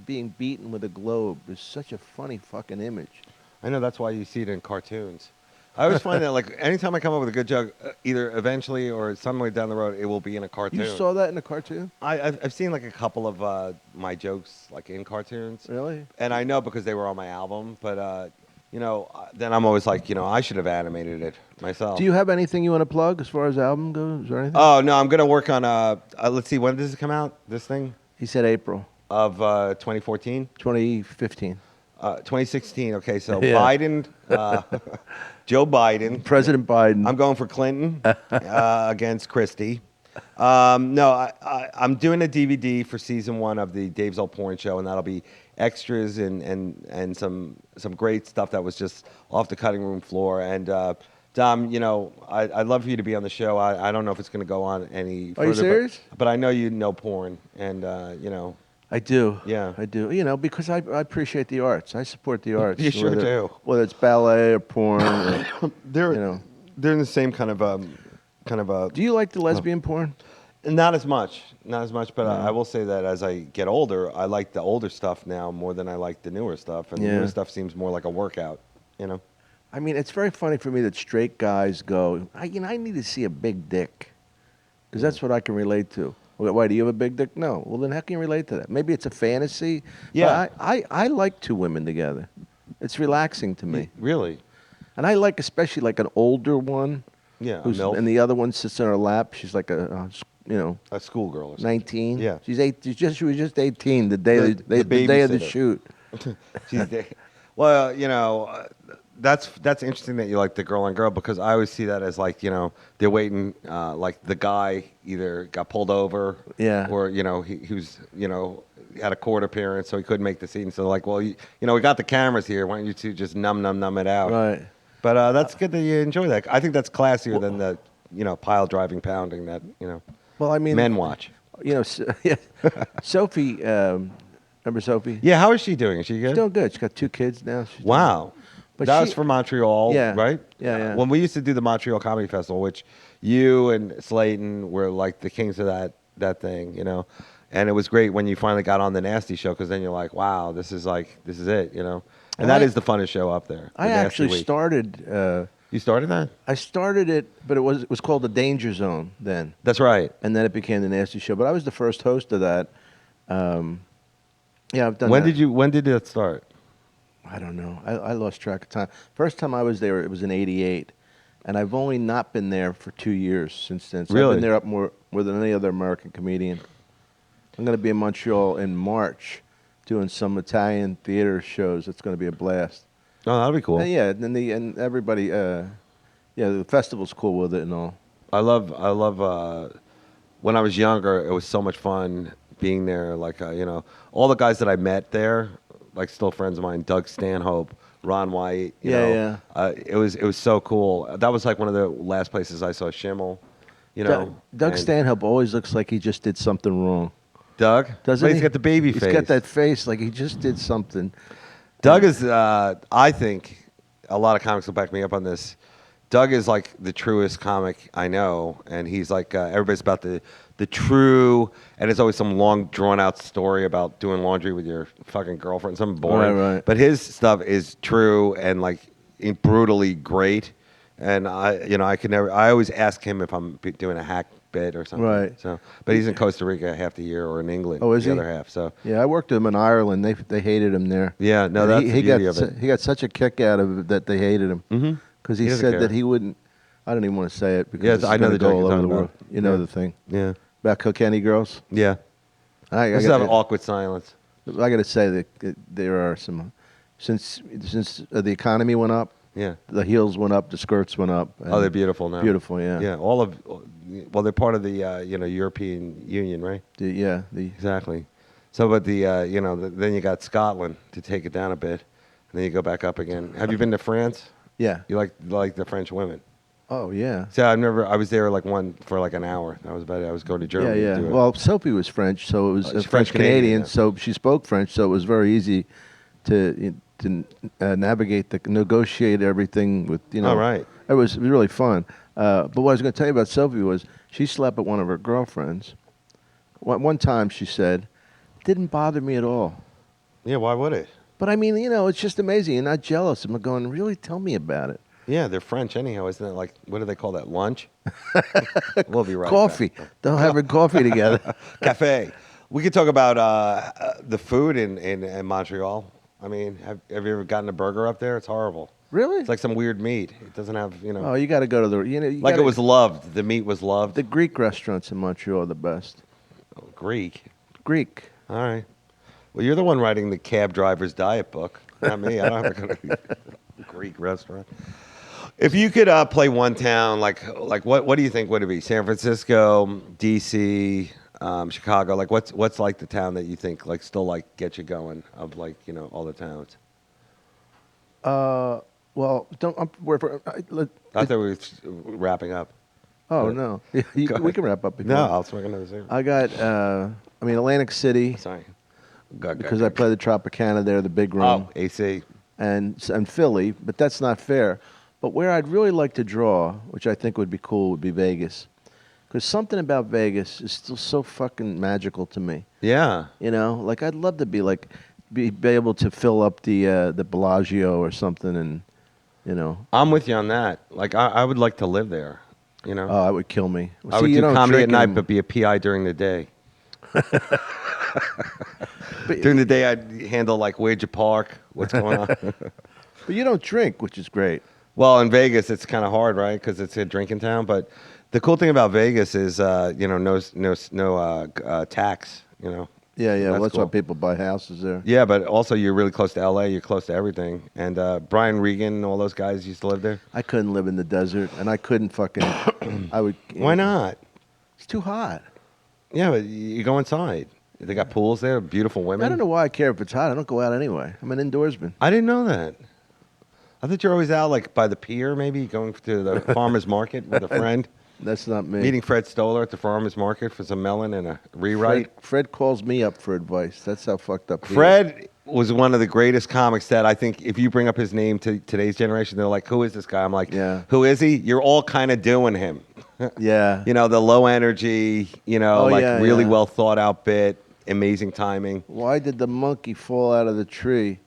being beaten with a globe is such a funny fucking image. I know that's why you see it in cartoons. I always find that like anytime I come up with a good joke, either eventually or some way down the road, it will be in a cartoon. You saw that in a cartoon? I've seen like a couple of my jokes like in cartoons. Really? And I know because they were on my album, but then I'm always like, I should have animated it myself. Do you have anything you want to plug as far as the album goes or anything? Oh no, I'm gonna work on let's see, when does it come out? This thing He said April of 2014, 2015. 2016. Okay, so Yeah. Biden, Joe Biden, President Biden. I'm going for Clinton against Christie. No, I'm doing a DVD for season 1 of the Dave's Old Porn Show, and that'll be extras and some great stuff that was just off the cutting room floor. And Dom, I'd love for you to be on the show. I don't know if it's going to go on any further. Are you serious? But I know you know porn, and I do. Yeah. I do. Because I appreciate the arts. I support the arts. You sure whether, do. Whether it's ballet or porn. Or, they're in the same kind of Do you like the lesbian porn? Not as much, but I will say that as I get older, I like the older stuff now more than I like the newer stuff, and the Yeah. newer stuff seems more like a workout, I mean, it's very funny for me that straight guys go, I need to see a big dick. Because that's what I can relate to. Why, do you have a big dick? No. Well, then how can you relate to that? Maybe it's a fantasy. Yeah. But I like two women together. It's relaxing to me. Really? And I like especially like an older one. Yeah, a Who's, MILF? and the other one sits in her lap. She's like a schoolgirl or something. 19. Yeah. She was just 18 the day The the day of the babysitter. shoot. Well, that's interesting that you like the girl on girl, because I always see that as like, they're waiting, like the guy either got pulled over, Yeah. or he was had a court appearance, so he couldn't make the scene. So like, well, we got the cameras here. Why don't you two just numb it out? Right. But that's good that you enjoy that. I think that's classier than the pile driving pounding that Well, I mean, men watch. Sophie, remember Sophie? Yeah, how is she doing? Is she good? She's doing good. She's got 2 kids now. She's doing- Wow. But That she- was from Montreal, Yeah. right? Yeah. When we used to do the Montreal Comedy Festival, which you and Slayton were like the kings of that thing, And it was great when you finally got on the Nasty Show, because then you're like, wow, this is it, And that is the funnest show up there. I the Nasty actually Week. started. You started that? I started it, but it was called the Danger Zone then, That's right. and then it became the Nasty Show. But I was the first host of that. Yeah, I've done. When that. did that start? I don't know. I lost track of time. First time I was there, it was in '88, and I've only not been there for 2 years since then. So I've Really? been there up more than any other American comedian. I'm going to be in Montreal in March, doing some Italian theater shows. It's going to be a blast. Oh, that'll be cool. Yeah, and everybody, the festival's cool with it and all. I love. When I was younger, it was so much fun being there. Like all the guys that I met there, like still friends of mine. Doug Stanhope, Ron White. You know, it was so cool. That was like one of the last places I saw Schimmel. Doug and Stanhope always looks like he just did something wrong. Doug, Doesn't but he? he's got the baby face. He's got that face like he just did something. Doug is, I think, a lot of comics will back me up on this. Doug is like the truest comic I know, and he's like everybody's about the true, and it's always some long drawn out story about doing laundry with your fucking girlfriend, something boring. Right. But his stuff is true and like brutally great, and I could never. I always ask him if I'm doing a hack bit or something. Right. So, but he's in Costa Rica half the year, or in England Oh, is the he? other half. So. Yeah, I worked with him in Ireland. They hated him there. Yeah, no, And that's the beauty of it. He got such a kick out of it that they hated him. Mm-hmm. Because he He doesn't said care. that he wouldn't. I don't even want to say it because Yeah, it's I know gonna the go joke all you're over the talking world. about. You know Yeah. the thing Yeah. about Kilkenny girls. Yeah. I Let's have an awkward silence. got to say that there are some since the economy went up, Yeah. the heels went up, the skirts went up. Oh, they're beautiful now. Beautiful, yeah. Yeah. Well, they're part of the European Union, right? The Exactly. So, but then you got Scotland to take it down a bit, and then you go back up again. Have you been to France? yeah. You like the French women? Oh yeah. See, I was there for like an hour. That was about it. I was going to Germany. Yeah, To yeah. do it. Well, Sophie was French, so it was she's French Canadian, Canadian, yeah. so she spoke French, so it was very easy to navigate, negotiate everything with Oh, right. It was really fun. But what I was going to tell you about Sophie was she slept with one of her girlfriends. One time she said, "Didn't bother me at all." Yeah. Why would it? But I mean, it's just amazing. You're not jealous. I'm going, really? Tell me about it. Yeah, they're French anyhow, isn't it? Like, what do they call that? Lunch? We'll be right Coffee. back. They'll have coffee together. Cafe. We could talk about the food in Montreal. I mean, have you ever gotten a burger up there? It's horrible. Really? It's like some weird meat. It doesn't have, Oh, you got to go to the you like gotta, it was loved. The meat was loved. the Greek restaurants in Montreal are the best. Greek. Greek. All right. Well, you're the one writing the cab driver's diet book, not me. I don't have to go to a Greek restaurant. If you could play one town, like what do you think would it be? San Francisco, D.C., Chicago. Like what's like the town that you think like still like get you going of like all the towns? Well, don't. I thought we were wrapping up. Oh But- no, Go we can wrap up. Before. No, I'll smoke another cigarette. I got. Atlantic City Sorry. because I play the Tropicana there, the big room, Oh, AC. and Philly, but that's not fair. But where I'd really like to draw, which I think would be cool, would be Vegas, because something about Vegas is still so fucking magical to me. Yeah. Like I'd love to be able to fill up the Bellagio or something, and I'm with you on that. Like I would like to live there. oh, it would kill me. I would See, do comedy at drink night, and- but be a PI during the day. During the day, I'd handle like where'd you park, what's going on. But you don't drink, which is great. Well, in Vegas, it's kind of hard, right? Because it's a drinking town. But the cool thing about Vegas is, no tax. Yeah, That's that's why cool. people buy houses there. Yeah, but also you're really close to LA. You're close to everything. And Brian Regan and all those guys used to live there. I couldn't live in the desert, and I couldn't fucking. I would. Why not? It's too hot. Yeah, but you go inside. They got pools there, beautiful women. I don't know why I care if it's hot. I don't go out anyway. I'm an indoorsman. I didn't know that. I thought you're always out like by the pier, maybe going to the farmer's market with a friend. That's not me. Meeting Fred Stoller at the farmer's market for some melon and a rewrite. Fred calls me up for advice. That's how fucked up he is. Fred was one of the greatest comics that I think if you bring up his name to today's generation, they're like, who is this guy? I'm like, Yeah. Who is he? You're all kind of doing him. Yeah. The low energy, Oh, yeah, really yeah. well thought out bit, amazing timing. Why did the monkey fall out of the tree?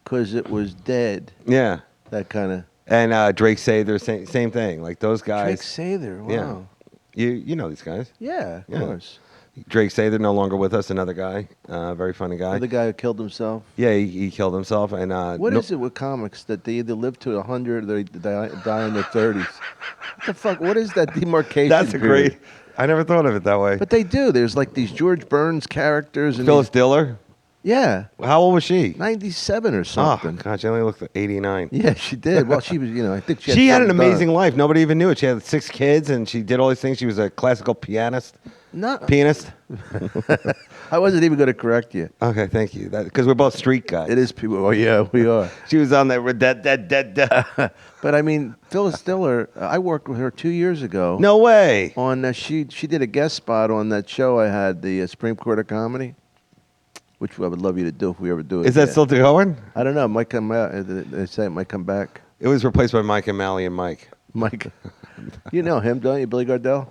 Because it was dead. Yeah. That kind of. And Drake Sather, same thing. Like those Drake guys. Sather. Yeah. Wow. You know these guys. Yeah, of Yeah. course. Drake Sather no longer with us. Another guy, very funny guy. The guy who killed himself. Yeah, he killed himself. And What is it with comics that they either live to 100 or they die in their 30s? What the fuck? What is that demarcation? That's a period? great. I never thought of it that way. But they do. There's like these George Burns characters and Phyllis Diller. yeah, How old was she? 97 or Oh, something. God, she only looked like 89. Yeah, she did. Well, she was. I think She had an something amazing done. life. Nobody even knew it. She had 6 kids, and she did all these things. She was a classical pianist. Pianist. I wasn't even going to correct you. Okay, thank you. Because we're both street guys. It is people. Oh yeah, we are. She was on there with that. But I mean, Phyllis Diller. I worked with her 2 years ago. No way. On she did a guest spot on that show I had, the Supreme Court of Comedy, which I would love you to do if we ever do it. Is that again. still going? I don't know. It might come out. They say it might come back. It was replaced by Mike and Mally and Mike. Mike, you know him, don't you, Billy Gardell?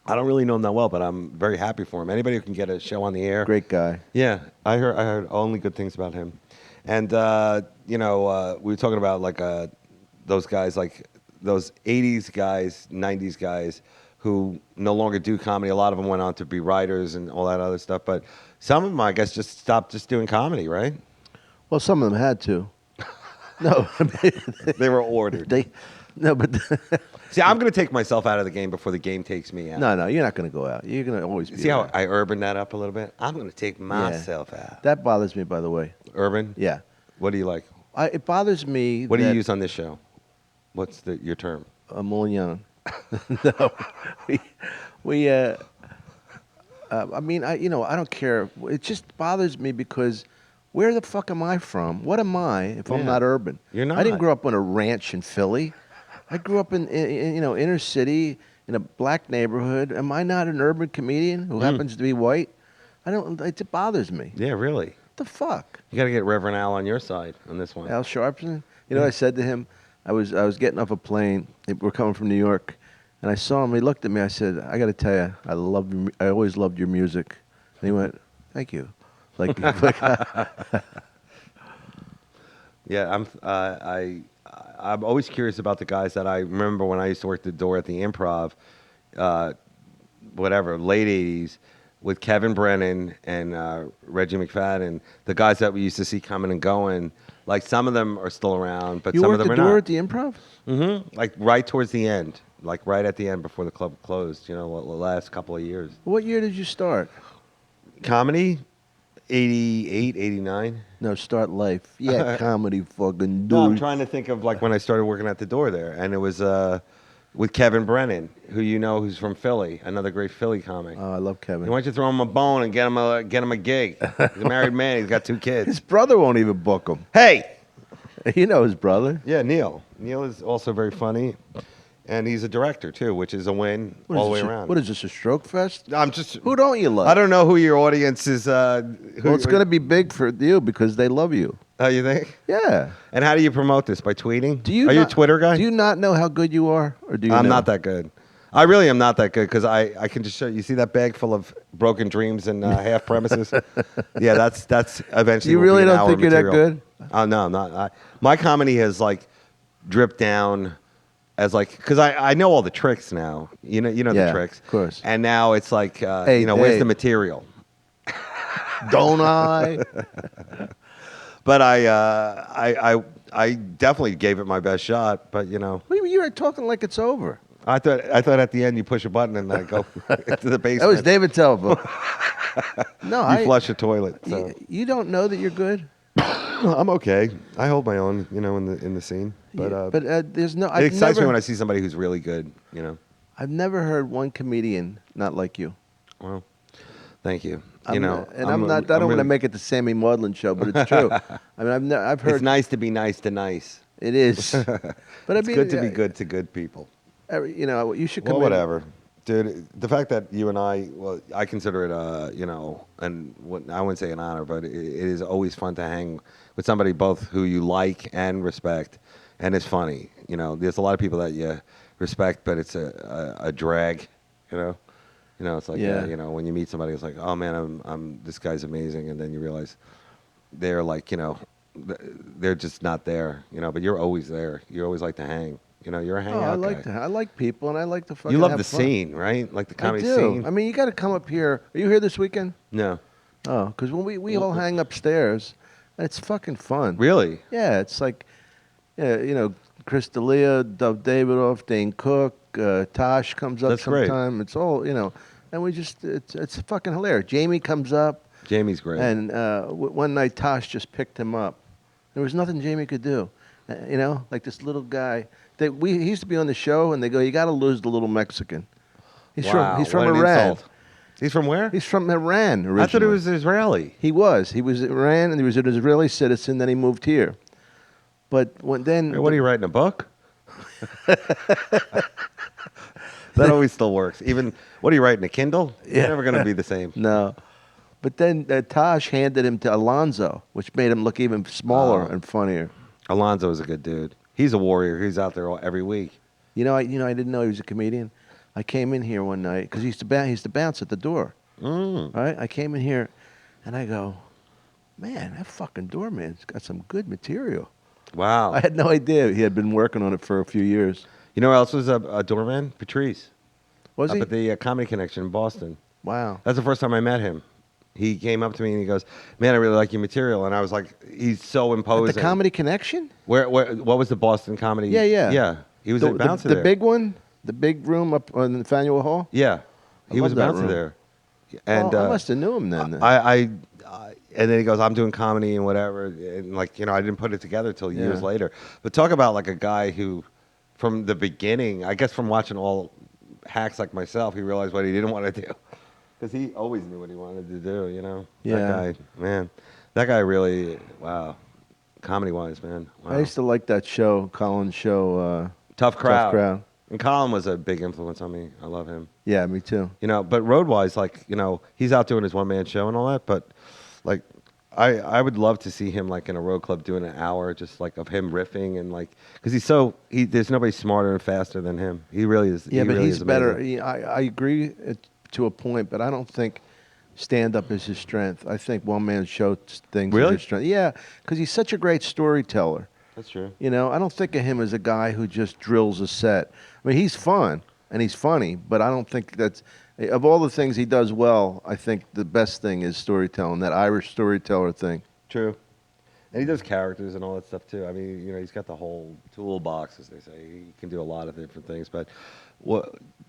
I don't really know him that well, but I'm very happy for him. Anybody who can get a show on the air. Great guy. Yeah, I heard only good things about him. And we were talking about like those guys, like those 80s guys, 90s guys who no longer do comedy. A lot of them went on to be writers and all that other stuff. But some of them, I guess, just stopped just doing comedy, right? Well, some of them had to. No, They were ordered. No, but See, I'm going to take myself out of the game before the game takes me out. no, you're not going to go out. You're going to always be See how around. I urban that up a little bit? I'm going to take Yeah. myself out. That bothers me, by the way. Urban? Yeah. What do you like? It bothers me. What do that you use on this show? What's your term? A Moulin. No, we. I mean, I don't care. It just bothers me because where the fuck am I from? What am I if I'm Yeah. not urban? You're I didn't not. grow up on a ranch in Philly. I grew up in inner city in a black neighborhood. Am I not an urban comedian who happens to be white? I don't. It bothers me. Yeah, really. What the fuck? You got to get Reverend Al on your side on this one. Al Sharpton. You know what I said to him? I was getting off a plane. We're coming from New York, and I saw him. He looked at me. I said, "I got to tell you, I always loved your music." And he went, "Thank you." Like Yeah, I'm always curious about the guys that I remember when I used to work the door at the Improv, whatever, late 80s, with Kevin Brennan and Reggie McFadden, the guys that we used to see coming and going. Like, some of them are still around, but you some of worked them the are door not. at the Improv. Mm-hmm. Like, right towards the end. Like, right at the end before the club closed, the last couple of years. What year did you start? Comedy? 88, 89. No, start life. Yeah, comedy fucking dude. No, I'm trying to think of like when I started working at the door there, and it was with Kevin Brennan, who's from Philly, another great Philly comic. Oh, I love Kevin. Why don't you throw him a bone and get him a gig? He's a married man. He's got 2 kids. His brother won't even book him. Hey, You know his brother. yeah, Neil. Neil is also very funny, and he's a director too, which is a win What all the is way this, around. What is this, a stroke fest? I'm just. Who don't you love? I don't know who your audience is. Well, it's going to be big for you because they love you. Oh, you think? Yeah. And how do you promote this? By tweeting? Do you Are you a not- Twitter guy? Do you not know how good you are, or do you? I'm know? not that good. I really am not that good because I can just show you. See that bag full of broken dreams and half premises? Yeah, that's eventually. You will be really an don't hour think you're that material. good? No, I'm not. My comedy has like dripped down as like because I know all the tricks now. You know Yeah, the tricks, of course. And now it's like Hey, where's Dave. the material? Don't I? But I definitely gave it my best shot. But You were talking like it's over. I thought at the end you push a button and I go into the basement. That was Dave Attell. No, You flush a toilet. So. You don't know that you're good. I'm okay. I hold my own, in the scene. But There's no. it excites me when I see somebody who's really good. I've never heard one comedian not like you. Well, thank you. I'm not. I don't want really- to make it the Sammy Maudlin show, but it's true. I mean, I've heard It's nice to be nice to nice. it is, but I It's mean, good to be good to good people. You should come Well, in. whatever. Dude, the fact that you and I consider it, and I wouldn't say an honor, but it is always fun to hang with somebody both who you like and respect, and it's funny. There's a lot of people that you respect, but it's a drag. It's like Yeah. when you meet somebody, it's like, oh man, I'm this guy's amazing, and then you realize they're like, they're just not there. But you're always there. You always like to hang. You're a hangout guy. I like people, and I like to fucking. You love have the fun. scene, right? Like the I comedy do. scene. I mean, you got to come up here. Are you here this weekend? No, Oh, because when we all hang upstairs, and it's fucking fun. really. Yeah, it's like, Chris D'Elia, Dov Davidoff, Dane Cook, Tosh comes up That's great. sometime. It's all, and we just, it's fucking hilarious. Jamie comes up, Jamie's great. and one night Tosh just picked him up. There was nothing Jamie could do. Like this little guy. He used to be on the show, and they go, you got to lose the little Mexican. He's Wow, from what an Iran. insult. He's from where? He's from Iran originally. I thought it was Israeli. He was Iran, and he was an Israeli citizen. Then he moved here. But Hey, what are you writing, a book? That always still works. Even, what are you writing, a Kindle? Yeah. It's never going to be the same. No. But then Tosh handed him to Alonzo, which made him look even smaller and funnier. Alonzo is a good dude. He's a warrior. He's out there every week. I didn't know he was a comedian. I came in here one night because he used to bounce at the door. Right? I came in here, and I go, man, that fucking doorman's got some good material. Wow. I had no idea he had been working on it for a few years. You know who else was a doorman? Patrice. Was Up he? at the Comedy Connection in Boston. Wow. That's the first time I met him. He came up to me and he goes, man, I really like your material. And I was like, he's so imposing. At the Comedy Connection? Where what was the Boston comedy? Yeah. Yeah. He was a bouncer the there. big one, the big room up on Nathaniel Hall. Yeah, he was a love that bouncer room. there. And Well, I must have knew him then. I and then he goes, I'm doing comedy and whatever, and like I didn't put it together till years Yeah. later. But talk about like a guy who, from the beginning, I guess from watching all hacks like myself, he realized what he didn't want to do, because he always knew what he wanted to do. Yeah. That guy, man, that guy really, wow, comedy wise, man. Wow. I used to like that show, Colin's show. Tough crowd. Tough Crowd. And Colin was a big influence on me. I love him. Yeah, me too. But road-wise, like, he's out doing his one-man show and all that, but, like, I would love to see him, like, in a road club doing an hour just, like, of him riffing and, like, because there's nobody smarter and faster than him. He really is. Yeah, he but really he's is better. amazing. I agree to a point, but I don't think stand-up is his strength. I think one-man show things are Really? his strength. Yeah, because he's such a great storyteller. That's true. I don't think of him as a guy who just drills a set. I mean, he's fun and he's funny, but I don't think that's of all the things he does well. I think the best thing is storytelling, that Irish storyteller thing. True. And he does characters and all that stuff, too. I mean, he's got the whole toolbox, as they say. He can do a lot of different things. But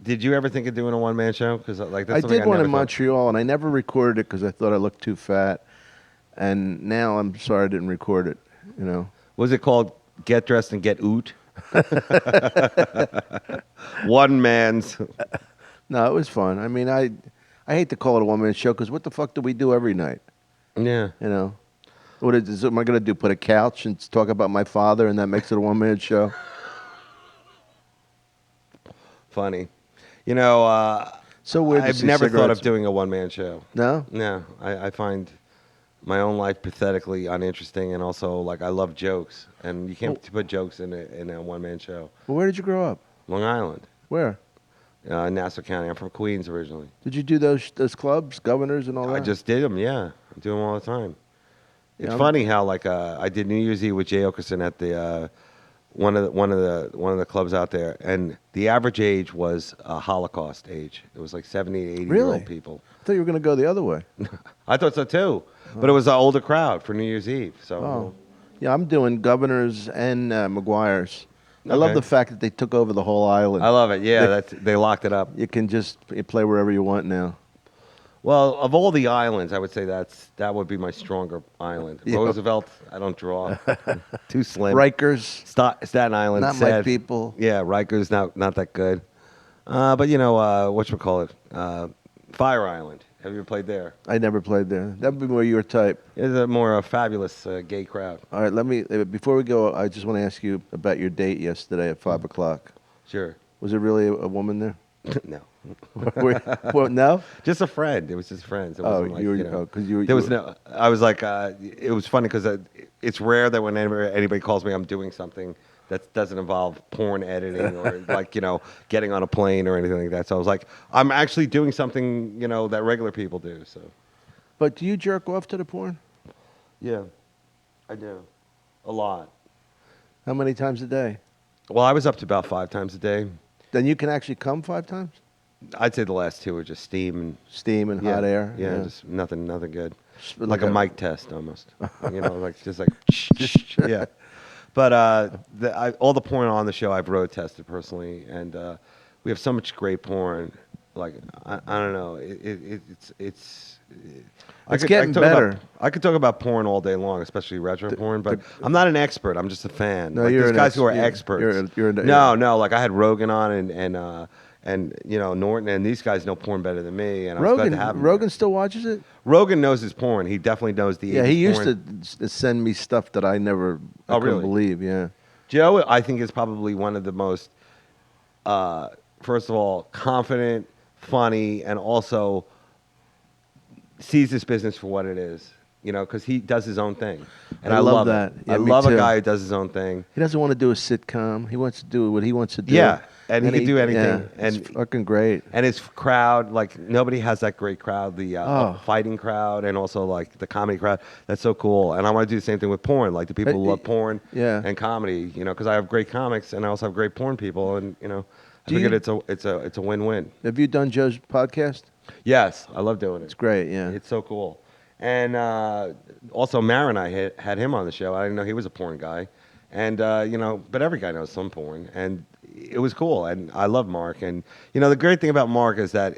did you ever think of doing a one-man show? Because like that's I something did one never in thought- Montreal, and I never recorded it because I thought I looked too fat. And now I'm sorry I didn't record it. Was it called Get Dressed and Get Oot? One man's. No, it was fun. I mean, I hate to call it a one-man show because what the fuck do we do every night? Yeah. What am I going to do? Put a couch and talk about my father, and that makes it a one-man show? Funny. So weird. to I've see never thought cigarettes. of doing a one-man show. No. No, I find my own life pathetically uninteresting, and also like I love jokes, and you can't put jokes in a one-man show. Well, where did you grow up? Long Island, Where? Nassau County. I'm from Queens originally. Did you do those clubs, governors, and all that? I just did them. Yeah, I do them all the time. It's Yeah, funny how like I did New Year's Eve with Jay Okerson at the one of the clubs out there, and the average age was a Holocaust age. It was like 70, 80-year-old Really? people. I thought you were going to go the other way. I thought so too, but it was an older crowd for New Year's Eve. So Oh. Yeah, I'm doing governors and McGuire's. I love Okay. the fact that they took over the whole island. I love it. Yeah, they locked it up. You can just play wherever you want now. Well, of all the islands, I would say that would be my stronger island. Yeah. Roosevelt, I don't draw. Too slim. Rikers, Staten Island, not sad. my people. Yeah, Rikers not that good. But whatchamacallit? Fire Island. Have you ever played there? I never played there. That would be more your type. It's a more fabulous gay crowd. All right, before we go, I just want to ask you about your date yesterday at 5 o'clock. Sure. Was it really a woman there? No. Well, no? Just a friend. It was just friends. It Oh, wasn't like, you were, because you were. There was no. I was like, it was funny because it's rare that when anybody calls me, I'm doing something that doesn't involve porn editing or like getting on a plane or anything like that. So I was like, I'm actually doing something that regular people do. So. But do you jerk off to the porn? Yeah, I do, a lot. How many times a day? Well, I was up to about 5 times a day. Then you can actually come 5 times? I'd say the last 2 were just steam and Steam and hot air? Yeah, just nothing good. Just Like a mic test almost. Like just like yeah. But all the porn on the show I've road tested personally, and we have so much great porn. Like I don't know, it's getting better. I could talk about porn all day long, especially retro porn, but I'm not an expert. I'm just a fan. No, like, you're there's an guys who are ex- experts. you're Like I had Rogan on and Norton, and these guys know porn better than me, and I was glad to have them. Rogan still watches it? Rogan knows his porn. He definitely knows the. Yeah, he 80s used porn. to send me stuff that I never Oh, couldn't really? believe. Yeah. Joe, I think, is probably one of the most, first of all, confident, funny, and also sees this business for what it is. Because he does his own thing, and I I love it. that. Yeah, I me love too. a guy who does his own thing. He doesn't want to do a sitcom. He wants to do what he wants to do. Yeah, and he can do anything. Yeah, And it's fucking great. And his crowd, like nobody has that great crowd, the fighting crowd, and also like the comedy crowd. That's so cool. And I want to do the same thing with porn, like the people who love porn and comedy. Because I have great comics and I also have great porn people, and I figured it's a win-win. Have you done Joe's podcast? Yes, I love doing it. It's great. Yeah. It's so cool. And also, Mara and I had him on the show. I didn't know he was a porn guy. And, but every guy knows some porn. And it was cool, and I love Mark. And you know, the great thing about Mark is that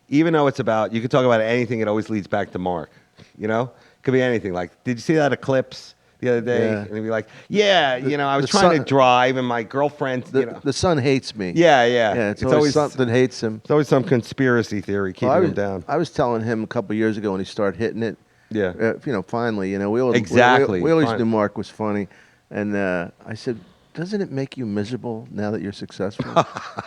even though it's about, you could talk about anything, it always leads back to Mark. You know, could be anything. Like, did you see that eclipse the other day? Yeah. And he'd be like, I was the trying sun- to drive, and my girlfriend, The son hates me. Yeah. Yeah, it's always something hates him. It's always some conspiracy theory keeping him down. I was telling him a couple years ago when he started hitting it. Yeah. Finally, we always Exactly. we always knew Mark was funny, and I said, "Doesn't it make you miserable now that you're successful?"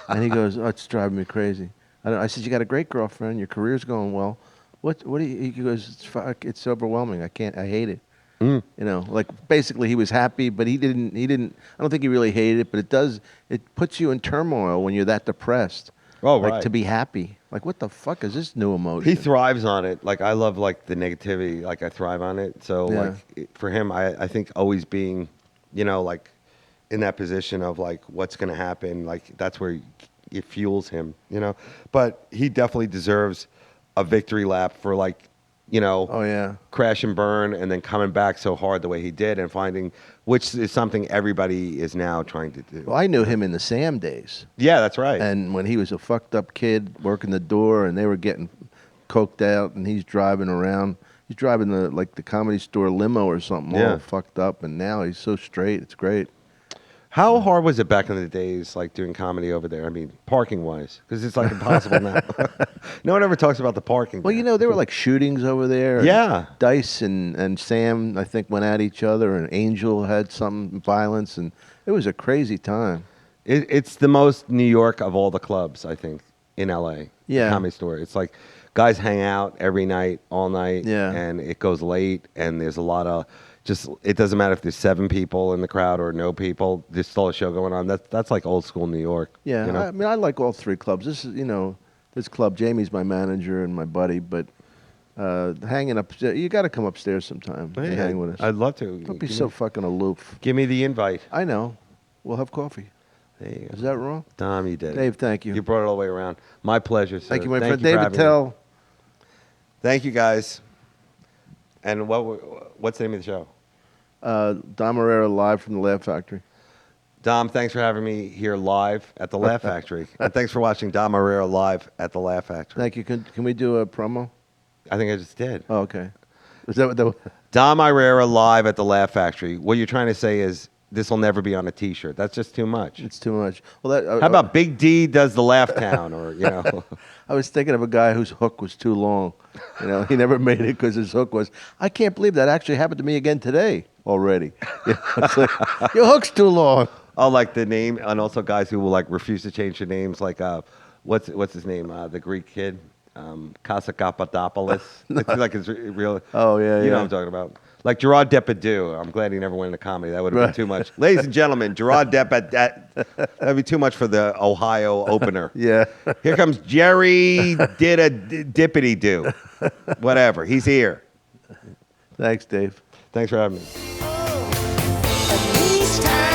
And he goes, "Oh, it's driving me crazy." I said, "You got a great girlfriend. Your career's going well. What do you?" He goes, "It's overwhelming. I hate it." You know, like basically he was happy, but he didn't. I don't think he really hated it, but it puts you in turmoil when you're that depressed. Oh, like right. to be happy. Like, what the fuck is this new emotion? He thrives on it. Like, I love like the negativity. Like, I thrive on it. So Yeah. like for him, I think always being, like in that position of like what's going to happen. Like that's where it fuels him. But he definitely deserves a victory lap for like, Oh yeah. crash and burn, and then coming back so hard the way he did, and finding, which is something everybody is now trying to do. Well, I knew him in the Sam days. Yeah, that's right. And when he was a fucked up kid working the door, and they were getting coked out, and he's driving around. He's driving the Comedy Store limo or something, Yeah. all fucked up. And now he's so straight. It's great. How hard was it back in the days, like doing comedy over there? I mean, parking wise, because it's like impossible now. No one ever talks about the parking. Well, now. there were like shootings over there. and Yeah. Dice and Sam, I think, went at each other, and Angel had some violence, and it was a crazy time. It's the most New York of all the clubs, I think, in LA. Yeah. Comedy Store. It's like guys hang out every night, all night, Yeah. and it goes late, and there's a lot of it doesn't matter if there's 7 people in the crowd or no people. There's still a show going on. That's like old school New York. Yeah, you know? I mean, I like all 3 clubs. This is, this club, Jamie's my manager and my buddy, but hanging upstairs, you got to come upstairs sometime and hang with us. I'd love to. Don't be so fucking aloof. Give me the invite. I know. We'll have coffee. There you go. Is that wrong? Tom, you did it. Dave, thank you. You brought it all the way around. My pleasure, sir. Thank you, my friend. for Dave having me. Attell. Thank you, guys. And what's the name of the show? Dom Irrera live from the Laugh Factory. Dom, thanks for having me here live at the Laugh Factory. And thanks for watching Dom Irrera live at the Laugh Factory. Thank you. Can we do a promo? I think I just did. Oh, okay. Is that what the... Dom Irrera live at the Laugh Factory. What you're trying to say is this will never be on a T-shirt. That's just too much. It's too much. Well, How about Big D does the Laugh Town, or I was thinking of a guy whose hook was too long. He never made it because his hook was. I can't believe that actually happened to me again today already. It's like, your hook's too long. Oh, like the name, and also guys who will like refuse to change their names. Like what's his name? The Greek kid, Kasakapadopoulos. It's like his real. Oh yeah, You know what I'm talking about. Like Gerard Depardieu. I'm glad he never went into comedy. That would have been too much. Ladies and gentlemen, Gerard Depardieu. That'd be too much for the Ohio opener. Yeah. Here comes Jerry did a dippity do. Whatever. He's here. Thanks, Dave. Thanks for having me. Each time